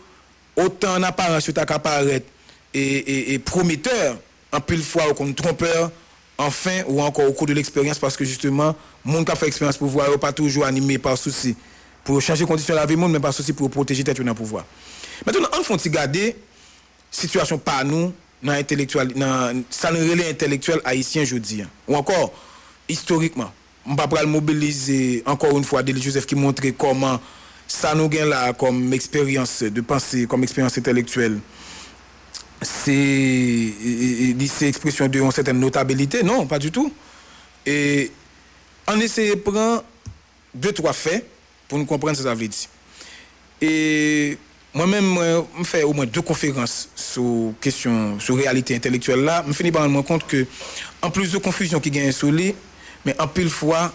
autant en apparence ta apparaître et prometteur en pile fois ou comme trompeur enfin ou encore au cours de l'expérience parce que justement monde qui a fait expérience pouvoir pas toujours animé par souci pour changer conditions de la vie monde mais par souci pour protéger tête dans pouvoir. Maintenant on faut regarder situation par nous dans intellectuel dans ça nous relais intellectuel haïtien jodi ou encore historiquement on va pas mobiliser encore une fois Delis Joseph qui montre comment ça nous gagne là comme expérience de pensée, comme expérience intellectuelle. C'est expression de une certaine notabilité, non, pas du tout. Et on essaie de prendre 2-3 faits pour nous comprendre ce que ça veut dire. Et moi-même, je fais au moins 2 conférences sur réalité intellectuelle là. Je finis par me rendre compte que, en plus de confusion qui gagne sur lui, Mais en pile fois,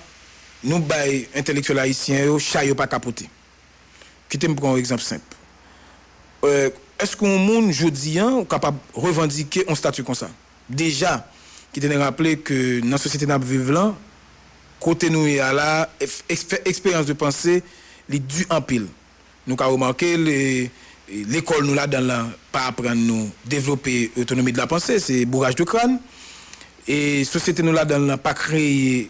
nous bail intellectuels haïtiens yo chat yo pas capoter. Quittez me prendre un exemple simple. Est-ce qu'on monde jodi est capable de revendiquer un statut comme ça? Déjà, qui te rappeler que dans la société n'a vivre là, côté nous et là, expérience de pensée, les dû en pile. Nous avons remarqué l'école nous là dans la pas apprendre nous développer l'autonomie de la pensée, c'est bourrage de crâne. Et société nous là dans la pas créer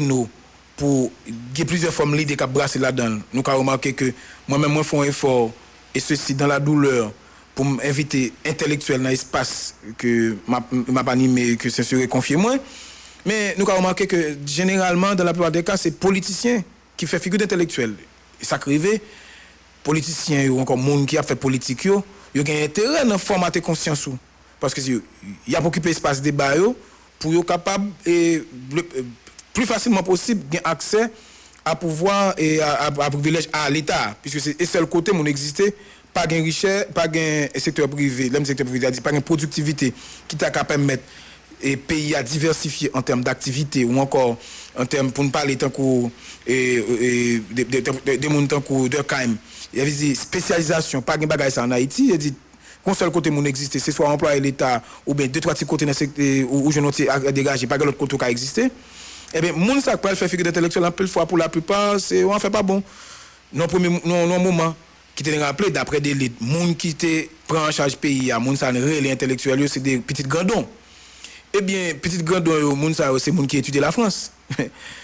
nous pour qu'il y ait plusieurs formes d'idées qui brasser là-dedans. Nous avons remarqué que moi-même moi fais un effort et ceci dans la douleur pour m'inviter intellectuel dans l'espace que m'a pas animé que c'est serait confié moi. Mais nous avons remarqué que généralement dans la plupart des cas c'est politiciens qui fait figure d'intellectuel. Ça crivé politiciens ou encore monde qui a fait politique yo ont intérêt dans formater conscience ou parce que il y a occuper espace débat yo pour yo capable et plus facilement possible gain accès à pouvoir et à privilège à l'état puisque c'est seul côté mon exister pas gain richesse pas gain secteur privé le secteur privé dit pas gain productivité qui t'a capable permettre et pays à diversifier en termes d'activité ou encore en termes pour ne parler tant que des monde tant que de KM il y a dit spécialisation pas gain bagage ça en Haïti il dit qu'on seul côté mon exister c'est soit employé l'état ou bien deux trois petits côtés dans secteur où je note à dégager pas l'autre côté qui a existé. Eh bien, moun ça peut faire figure d'intellectuel en plus fois pour la plupart, c'est on fait pas bon. Non moment qui te rappelé d'après des élites, moun qui te prend en charge pays, moun ça les intellectuels, c'est des petites grandons. Eh bien, petites grandons moun ça c'est moun qui étudie la France.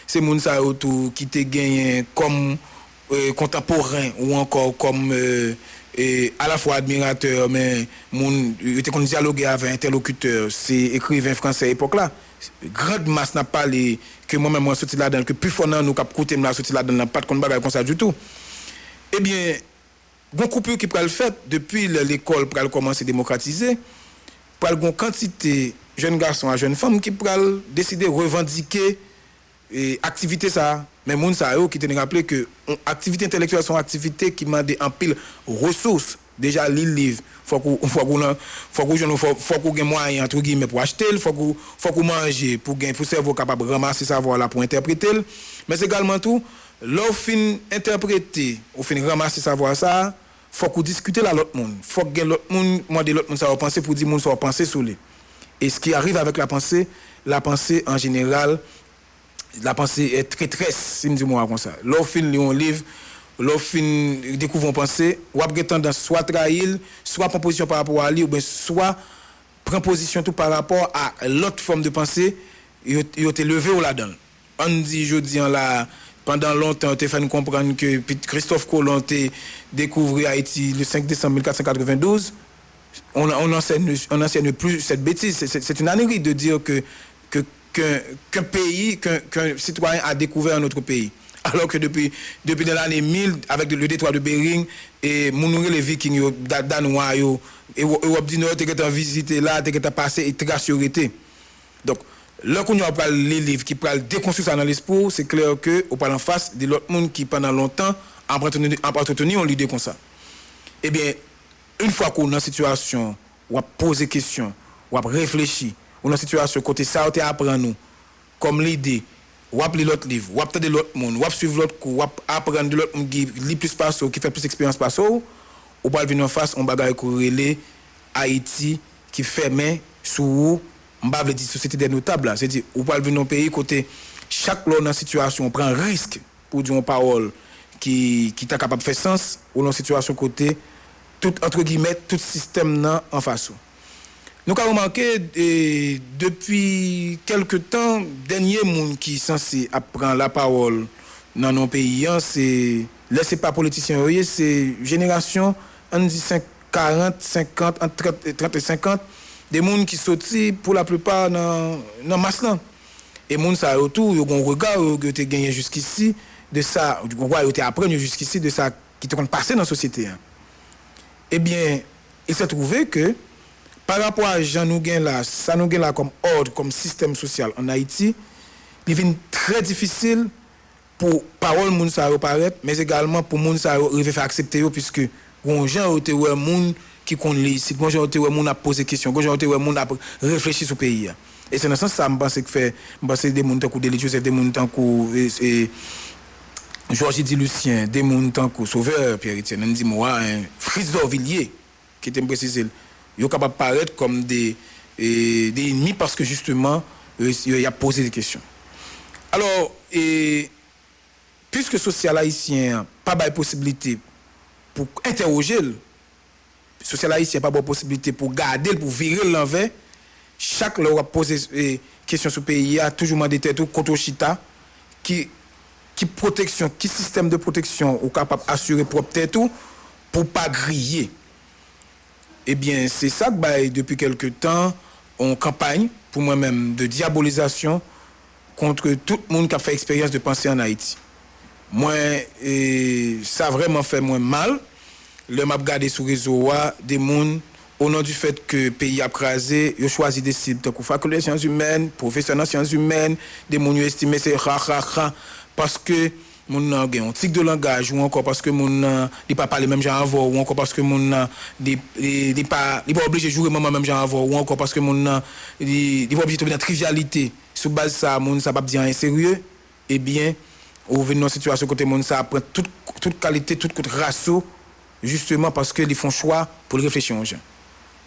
C'est moun ça tout qui te gagne comme contemporain ou encore comme à la fois admirateur mais moun était qu'on dialoguer avec interlocuteur, c'est écrivain français à l'époque là. Grande masse n'a pas les que moi-même moi sorti là-dedans que plus fort nous cap côté me sorti là-dedans pas de compte bagarre comme ça du tout. Eh bien gon coupure qui pral fait depuis l'école pral commencer démocratiser pral gon quantité jeunes garçons à jeunes femmes qui pral décider revendiquer activité ça mais moun ça qui te rappeler que activité intellectuelle sont activités qui demandent en pile ressources déjà lire livre faut qu'on gagne moyen entre guillemets pour acheter faut qu'on manger pour gain pour cerveau capable ramasser savoir là pour interpréter mais également tout l'offre interpréter ou fin ramasser savoir ça faut qu'on discuter là l'autre monde faut que l'autre monde demander l'autre monde ça va penser pour dire monde ça va penser sur lui et ce qui arrive avec la pensée en général la pensée est très si me dis moi comme ça l'offre lit un livre l'offre découvre pensée ou a tendance soit trahir soit prendre position par rapport à lui ou bien soit prendre position tout par rapport à l'autre forme de pensée il était levé ou là-dedans on dit jodi là pendant longtemps tu fait nous comprendre que Christophe Colomb a découvert Haïti le 5 décembre 1492 on enseigne plus cette bêtise c'est une ânerie de dire qu'un pays qu'un citoyen a découvert un autre pays. Alors que depuis l'année 1000 avec le détroit de Bering et mounourer les Vikings danois et Europe du Nord t'es visiter là t'es passé et trace été. Donc là qu'on y a parlé les livres qui parlent déconstruire ça dans l'esprit, c'est clair que on parle en face de l'autre monde qui pendant longtemps a entretenu on l'idée comme ça. Eh bien, une fois qu'on est en situation ou à poser question, ou à réfléchir, ou dans situation côté ça on apprend nous comme l'idée ou appeler l'autre livre, ou apprendre de l'autre monde, ou suivre l'autre cours, ou apprendre de l'autre monde qui lit plus pas qui fait plus d'expérience pas ou pas venir en face on bagaille corrélé Haïti qui fermé sous on va dire société des notables là, c'est-à-dire ou pas venir dans pays côté chaque l'on dans situation on prend risque pour dire une parole qui t'a capable de faire sens ou dans situation côté tout entre guillemets tout système là en face. Nous avons remarqué depuis quelque temps, dernier monde qui est censé prendre la parole dans nos pays, c'est pas politicien, c'est génération, on dit 40, 50, entre 30 et 50, des gens qui sortent pour la plupart dans masse là. Et les gens ça autour, ils ont un regard qui ont gagné jusqu'ici, de ça, ils ont appris jusqu'ici de ça qui est passé dans la société. Eh bien, il s'est trouvé que par rapport à Jean nous gain là, ça nous gain là comme ordre, comme système social en Haïti, il devient très difficile pour parole moun sa apparaître, mais également pour moun sa arriver faire accepter puisque gon gens été ouais moun qui connaît ici, gon gens été ouais moun a poser question, gon gens été ouais moun a réfléchir sur pays. Et c'est dans ce sens ça, je pense que des gens qui ont Délit Joseph, des gens qui Georges Di Lucien, des gens qui Sauveur, Pierre-Étienne, Andy Moa, Fritz Dorvilliers, qui était précisé, ils sont capables de paraître comme des ennemis parce que justement, il a posé des questions. Alors, puisque social haïtien pas de possibilité pour interroger, social haïtien pas de possibilité pour garder, pour virer l'envers, chaque leur a posé question sur le pays, a toujours demandé tête ou contre Chita, qui protection, qui système de protection ou capable d'assurer propre tête ou pour pas griller. Eh bien, c'est ça que depuis quelque temps, on campagne pour moi-même de diabolisation contre tout le monde qui a fait expérience de penser en Haïti. Moi, ça a vraiment fait moins mal. Le m'a regardé sur réseau des gens au nom du fait que le pays a crasé, ils ont choisi des cibles comme faculté des sciences humaines, professeurs en sciences humaines, des gens estimés c'est parce que mon a un tic de langage ou encore parce que mon n'est pas parler même genre avant ou encore parce que mon n'est pas obligé de jouer même genre avant ou encore parce que mon n'est pas obligé de tomber dans trivialité sur base ça mon ça pas dire un sérieux et bien au venir dans situation côté mon ça prend toute qualité toute ratio justement parce que ils font choix pour réfléchir aux gens.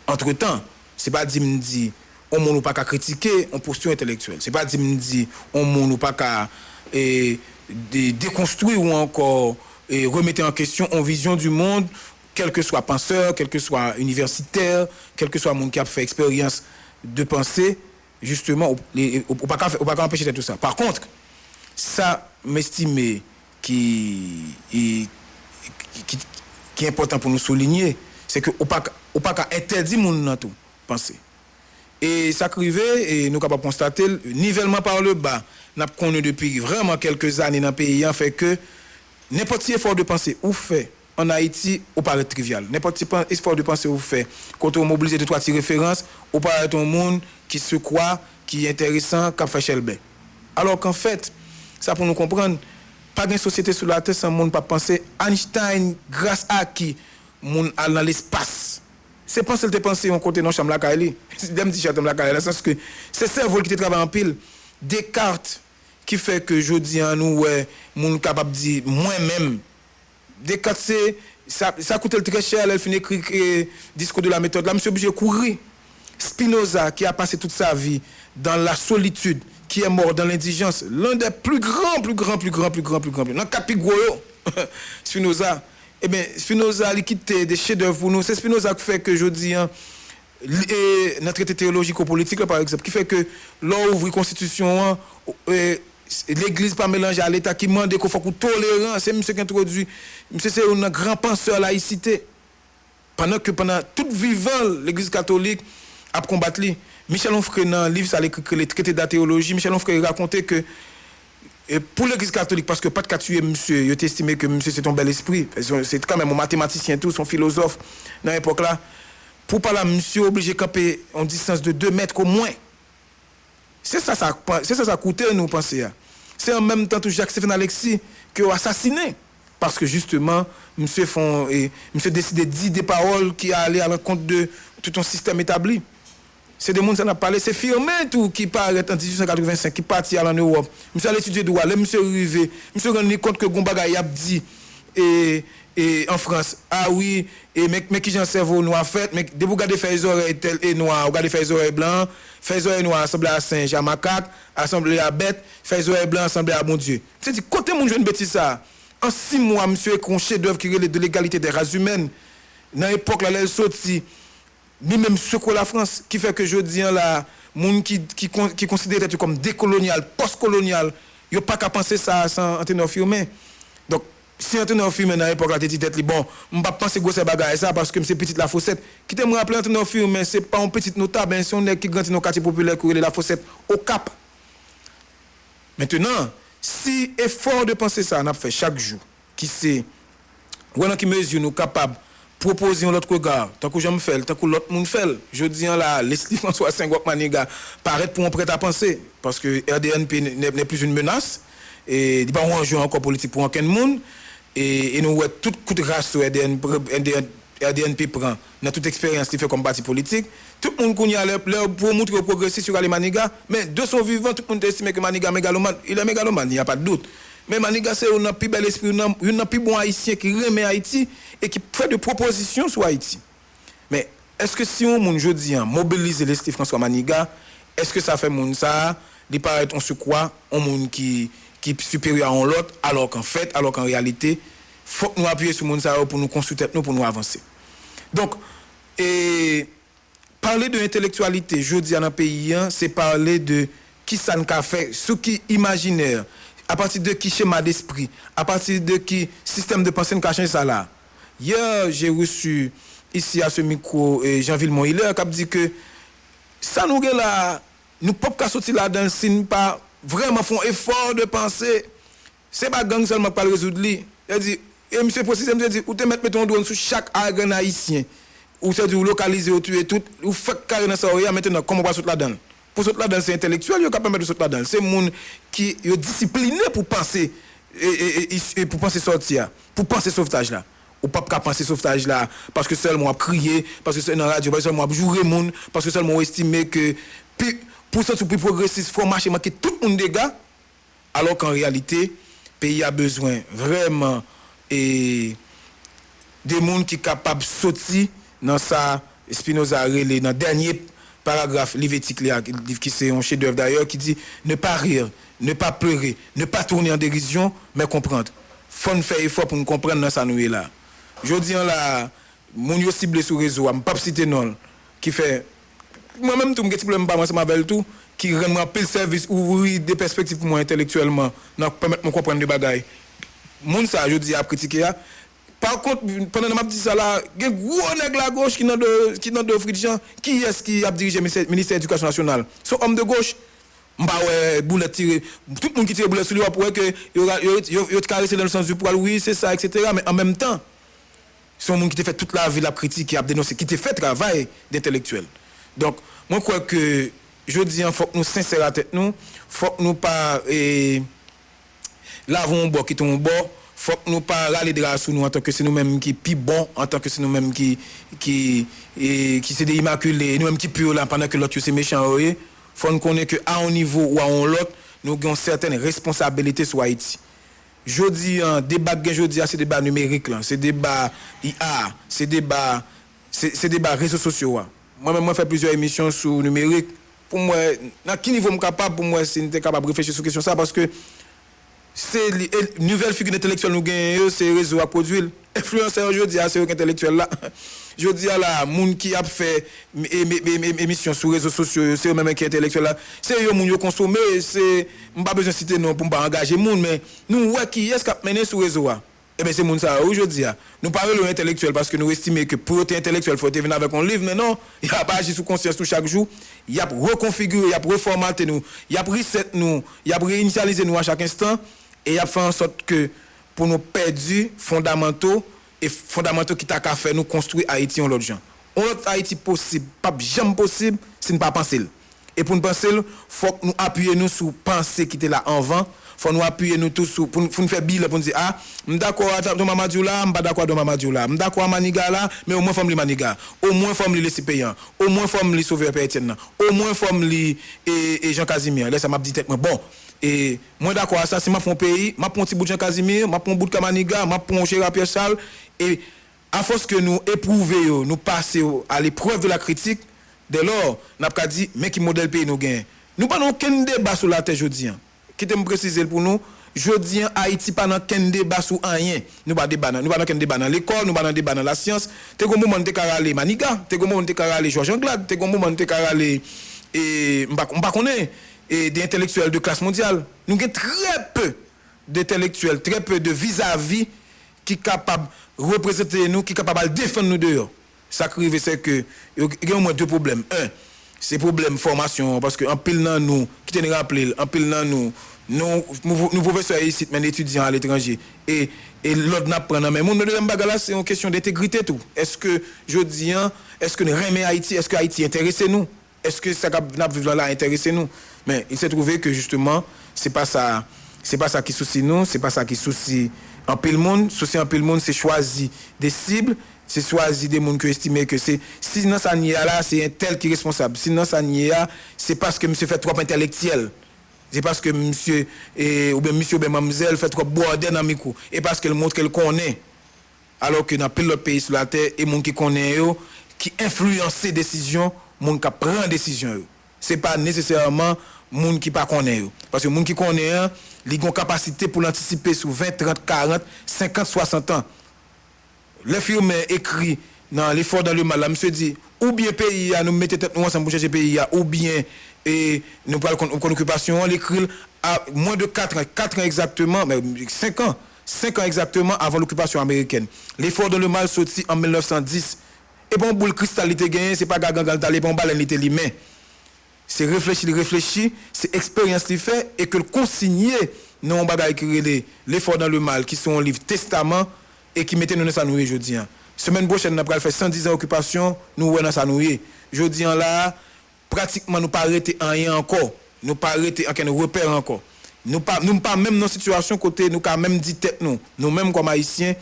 Entre-temps, c'est pas dit on monde pas qu'à critiquer en posture intellectuelle. C'est pas dit on monde pas qu'à déconstruire ou encore remettre en question en vision du monde, quel que soit penseur, quel que soit universitaire, quel que soit monde qui a fait expérience de pensée, justement, on pas empêcher tout ça. Par contre, ça m'estime qui est important pour nous souligner, c'est que on pas interdit monde dans tout penser. Et ça arrivait et nous capable constater le nivellement par le bas n'a connu depuis vraiment quelques années dans le pays en fait que n'importe quel effort de pensée ou fait en Haïti ou paraît trivial. N'importe quel effort de pensée ou fait quand on mobilise de trois références ou paraît un monde qui se croit qui est intéressant qu'a fait Shelby. Alors qu'en fait ça pour nous comprendre pas une société sur la terre sans monde pas penser Einstein grâce à qui monde a dans l'espace. C'est pas celle de penser on côté non chambre la Kaili. Dem dit chambre la Kaili dans sens que c'est cerveau qui travaille en pile Descartes qui fait que jodi en nous ouais monde capable dire moi-même Descartes c'est ça coûte très cher elle finit écrire discours de la méthode là monsieur obligé courir. Spinoza qui a passé toute sa vie dans la solitude qui est mort dans l'indigence l'un des plus grands dans Capigolo Spinoza. Eh bien, Spinoza a quitté des chefs-d'œuvre pour nous. C'est Spinoza qui fait que je dis, notre traité théologico-politique, par exemple, qui fait que l'on ouvre la Constitution, l'Église pas mélangée à l'État, qui demande qu'il faut qu'on tolérant. C'est monsieur qui introduit. Monsieur, c'est un grand penseur laïcité. Pendant tout vivant, l'Église catholique a combattu. Michel Onfray, dans le livre, ça écrit les traités de la théologie. Michel Onfray racontait que et pour l'Église catholique, parce que pas de cas tuer monsieur, il a estimé que monsieur c'est un bel esprit, c'est quand même un mathématicien tout, son philosophe dans l'époque là. Pour parler à monsieur obligé de camper en distance de 2 mètres au moins. C'est ça coûtait nous penser. C'est en même temps tout Jacques-Stéphane Alexis qui a assassiné parce que justement monsieur décidé de dire des paroles qui allaient à l'encontre de tout un système établi. C'est des gens qui ont parlé, c'est Firmin tout qui paraît en 1885, qui partit en Europe. Monsieur a étudié droit, là, monsieur arrivé, monsieur rendu compte que Gombaga a dit en France, ah oui, mais qui j'en cerveau noir fait, mais de vous garder faire les oreilles et noires, vous gardez faire les oreilles blancs, faire les oreilles noires, assembler à singe, à macaque, assembler à bête, faire les oreilles blancs, assembler à bon Dieu. C'est-à-dire, côté mon jeune bêtise ça, en 6 mois, monsieur est un chef-d'œuvre qui relève de l'égalité des races humaines. Dans l'époque, là, elle sorti. Même secouer la France, qui fait que je dis là, moun qui considère être comme décolonial, postcolonial, il n'y a pas qu'à penser ça sans Antenor Firmin. Donc, si Antenor Firmin dans l'époque la dit tête bon, on va penser que c'est bagaille ça parce que c'est petite la Fossette. Qui te me rappeler Antenor Firmin, c'est pas un petit notable, c'est un qui grandit dans le quartier populaire qui la Fossette au Cap. Maintenant, si effort de penser ça, on a fait chaque jour, qui c'est, ou qui mesure nous capables proposer un autre regard, tant que j'aime faire, tant que l'autre monde fait. Je dis là, Leslie François Senghor Maniga paraît pour un prêt à penser, parce que RDNP n'est plus une menace, et il n'y a pas un jeu encore politique pour aucun monde, et nous avons tout coup de grâce sur RDNP RDNP prend dans toute expérience qu'il fait comme parti politique, tout le monde connaît leur pour montrer progresser sur les Maniga, mais de son vivant, tout le monde estime que Maniga mégalomane, il est mégalomane, il n'y a pas de doute. Mais Maniga, c'est un plus bel esprit, un plus bon haïtien qui remet Haïti et qui fait des propositions sur Haïti. Mais est-ce que si on aujourd'hui mobilise l'Estime François Maniga, est-ce que ça fait moun ça, il paraît on se croit, on monde qui est supérieur à l'autre, alors qu'en réalité, faut que nous appuyer sur moun ça pour nous consulter nous pour nous avancer. Donc parler de l'intellectualité, je dis dans le pays, c'est parler de qui ça n'a fait, ce qui imaginaire, à partir de qui schéma d'esprit, à partir de qui système de pensée nous ça là. Hier, j'ai reçu ici à ce micro Jean-Ville Hiller qui a dit que ça nous là, nous pouvons pas sortir là dans le signe pas vraiment font effort de penser. C'est pas gang seulement pas le résoudre lui. Il dit et monsieur précise me dit ou te mettre ton drone sur chaque argan haïtien ou c'est du localiser ou tuer tout ou fait carré dans ça maintenant comment on va sortir là-dedans. Pour sortir là-dedans c'est intellectuel, il capable de sortir là-dedans. C'est monde qui est discipliné pour penser et pour penser sortir, pour penser sauvetage là. Ou pas penser sauvetage là parce que seulement crier, parce que c'est dans la radio, parce que seulement jouer monde, parce que seulement estimer que pour ça plus progressiste faut marcher manquer tout le monde dégâts alors qu'en réalité pays a besoin vraiment et des monde qui capable sortir dans ça Spinoza relé dans dernier paragraphe Livétique qui c'est un chef-d'œuvre d'ailleurs qui dit ne pas rire, ne pas pleurer, ne pas tourner en dérision mais comprendre. Faut nous faire effort pour nous comprendre dans ça nous est là. Je dis là mon yo ciblé sur réseau, m pas citer non qui fait moi-même tout me problème pas ensemble avec tout qui rend moi pile service ouvrir des perspectives pour moi intellectuellement dans permettre me comprendre des bagailles. Moun ça je dis à critiquer. Par contre pendant m'a dit ça là, gen gros nèg la gauche qui dans de Fridjan, qui est-ce qui a dirigé ministère de l'éducation nationale? Son homme de gauche. M'pa ouais boulette tiré tout le monde qui tire boulette sur lui pour que yo caresser dans le sens du poil oui, c'est ça etc. mais en même temps c'est un monde qui t'a fait toute la vie la critique qui a dénoncé qui t'a fait travail d'intellectuel. Donc moi crois que je dis faut que nous sincères à tête nous, faut que nous pas lavons bord qui ton bord, faut que nous pas râler de sur nous en tant que c'est nous-mêmes qui plus bon, en tant que c'est nous-mêmes qui c'est des immaculés, nous-mêmes qui pur là pendant que l'autre c'est méchant. Faut nous connaître que à un niveau ou à un autre, nous avons certaines responsabilités sur Haïti. Jodi un débat c'est débat numérique là, c'est débat IA, c'est débat réseaux sociaux. Moi-même moi fait plusieurs émissions sur numérique. Pour moi, dans quel niveau me capable pour moi c'est capable de réfléchir sur question ça parce que c'est nouvelle figure intellectuelle nous gagne c'est réseau à produire influenceur aujourd'hui c'est intellectuel là jodi là moun qui a fait émission sur réseaux sociaux c'est eux même qui intellectuel là c'est eux moun yo consommer c'est pas besoin citer non pour pas engager moun mais nous ouais qui est-ce qu'a mené sur réseau et ben c'est moun ça aujourd'hui nous parlons intellectuel parce que nous estimons que pour être intellectuel faut venir avec un livre mais non il y a pas agir sous conscience tout chaque jour il y a reconfigurer il y a reformater nous il y a reset nous il y a réinitialiser nous à chaque instant et il a fait en sorte que pour nous perdus fondamentaux qui t'a qu'à faire nous construire Haïti en l'autre gens. On l'autre Haïti possible, pas jamais possible, c'est ne pas penser. Et pour nous penser, faut que nous appuyer nous sur penser qui était là en vent, faut nous appuyer nous tous sur pour nous faire bilan pour nous dire ah, d'accord avec Mamadou là, pas d'accord avec Mamadou là, d'accord à Maniga là, mais au moins faut me Maniga, au moins faut me laisser payant, au moins faut me sauver Père Etienne, au moins faut me et Jean Casimir. Là ça m'a dit tête bon. Et moi d'accord à ça si m'a font pays m'a prend petit bout de Jean Casimir m'a prend bout de Kamaniga m'a prend Gérard Pierre Charles et à force que nous éprouver nous passer à l'épreuve de la critique dès lors n'a pas dit mais qui modèle pays nous gagne nous pas aucun débat sur la terre jodi qui te me préciser pour nous jodi Haïti pas dans aucun débat sur rien nous pas débat nous pas dans aucun débat dans l'école nous pas dans débat dans la science te go moment te caralé Maniga te go moment te caralé Georges Anglade te go moment te caralé et on pas connaît et des intellectuels de classe mondiale. Nous avons très peu d'intellectuels, très peu de vis-à-vis qui sont capables de représenter nous, qui sont capables de défendre nous dehors. Ça qui arrive, c'est que il y a au moins deux problèmes. Un, c'est problème de formation, parce qu'en pile dans nous, qui te rappelé, en pile dans nous professeurs ici, mais étudiants à l'étranger, et l'autre n'a pas mais mon deuxième bagage c'est une question d'intégrité tout. Est-ce que je dis, est-ce que nous aimons Haïti, est-ce que Haïti intéresse nous? Est-ce que ça n'a pas là intéressé nous? Mais il s'est trouvé que justement c'est pas ça qui soucie nous, c'est pas ça qui soucie en pile monde. Souci en pile monde c'est choisir des cibles c'est choisi des gens qui estiment que c'est si dans ça n'y a là c'est un tel qui est responsable, si dans ça n'y a c'est parce que monsieur fait trop intellectuel, c'est parce que monsieur ou bien mademoiselle fait trop border dans micro et parce qu'elle montre qu'elle connaît alors que dans plein d'autres pays sur la terre et monde qui connaît yo qui influence ces décisions, monde qui prend décision yo, c'est pas nécessairement monde qui pas connaît yo parce que monde qui connaît il a une capacité pour l'anticiper sur 20, 30, 40, 50, 60 ans. Le film écrit dans l'effort dans le mal, là, monsieur dit, ou bien pays, nous mettons tête nous ensemble pour chercher pays, ou bien nous parlons de occupation, l'écrit à moins de 4 ans exactement, mais 5 ans exactement avant l'occupation américaine. L'effort dans le mal sorti en 1910. Et bon, boule cristal était gagné, c'est pas gagangal d'aller bon balen était limé. C'est réfléchir, c'est expérience qui fait et que le consigner non bagaille qui l'effort dans le mal qui sont un livre testament et qui mettait nous dans ça nous aujourd'hui. Semaine prochaine nous allons faire 110 ans d'occupation, nous dans ça nous aujourd'hui là pratiquement nous pas arrêter rien encore, nous pas arrêter aucun repère encore. Nous pas même dans situation côté nous quand même dit tête nous même comme haïtiens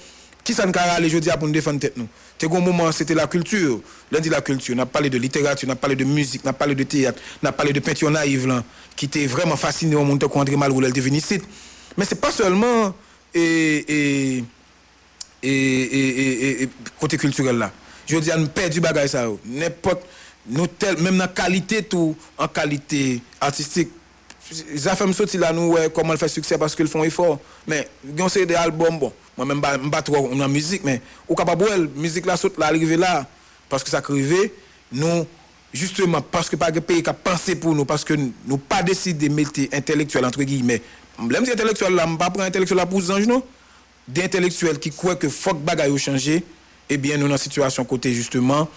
qui ça nous aller aujourd'hui pour nous défendre tête nous. C'est un moment c'était la culture, lundi la culture, on a parlé de littérature, on a parlé de musique, on a parlé de théâtre, on a parlé de peinture naïve là qui était vraiment fasciné au monde quand André Malraux elle devenu ici. Mais c'est pas seulement côté culturel là. Je dis on perd du bagage ça. N'importe nous tel même dans qualité tout en qualité artistique les affaires me sorti là nous comment elle fait succès parce qu'ils font effort mais on c'est des albums bon moi même pas trop en musique mais ou capable musique là saute là arriver là parce que ça arrivé nous justement parce que pas de pays qui a pensé pour nous parce que nous pas décidé de mettre intellectuel entre guillemets même si intellectuel là pas prendre intellectuel là pour ange non d'intellectuels qui croient que faut que bagaille changer et bien nous dans situation côté justement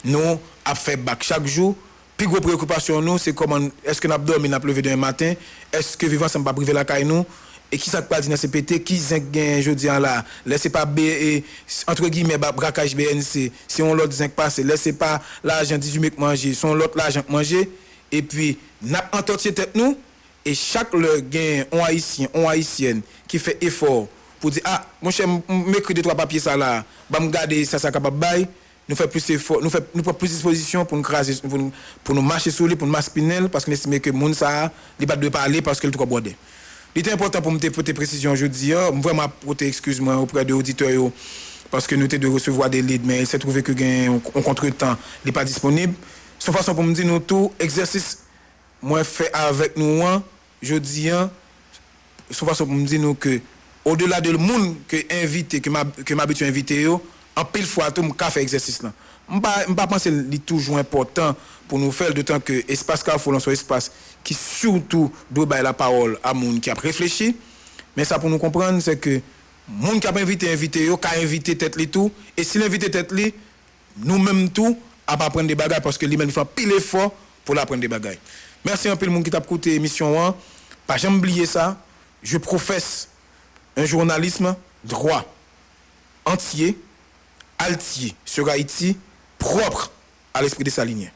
nous a fait bac chaque jour. Puis gros préoccupation nous c'est comment est-ce que n'a dormi n'a levé demain matin, est-ce que vivant ça pas privé la caille nous et qui ça pas dit dans CPT qui zinc gain jodi an là laissez pas entre guillemets braquage BNC si on l'autre zinc passe laissez pas l'argent 18 que manger son l'autre l'argent manger et puis n'a entretien tête nous et chaque le gain on haïtienne qui fait effort pour dire ah mon cher m'écrit deux trois papiers ça là va me garder ça capable bail nous fait plus effort nous prend plus disposition pour nous craser pour nous marcher sur lui pour nous maspinel parce qu'on estime que monde ça il pas de parler parce que le trop bordé. Il est important pour me porter précision aujourd'hui vraiment porter excuse-moi auprès de auditeurs parce que nous était de recevoir des leads mais il s'est trouvé que gain on contretemps il pas disponible. Son façon pour me dire nous tout exercice moi fait avec nous jeudi son façon pour me dire nous que au-delà de le monde que invité que m'habitue inviter yo en pile fois tout m'ka fait exercice là m'pa penser li toujours important pour nous faire d'autant que espace Carrefour soit espace qui surtout doit bailler la parole à monde qui a réfléchi mais ça pour nous comprendre c'est que monde qui a invité yo ka invité tête li tout et si l'invité tête li nous même tout à pas prendre des bagages parce que lui même fait pile effort pour la prendre des bagages. Merci un peu le monde qui t'a écouté émission 1 pas jamais oublier ça je professe un journalisme droit entier altier sur Haïti propre à l'esprit de sa lignée.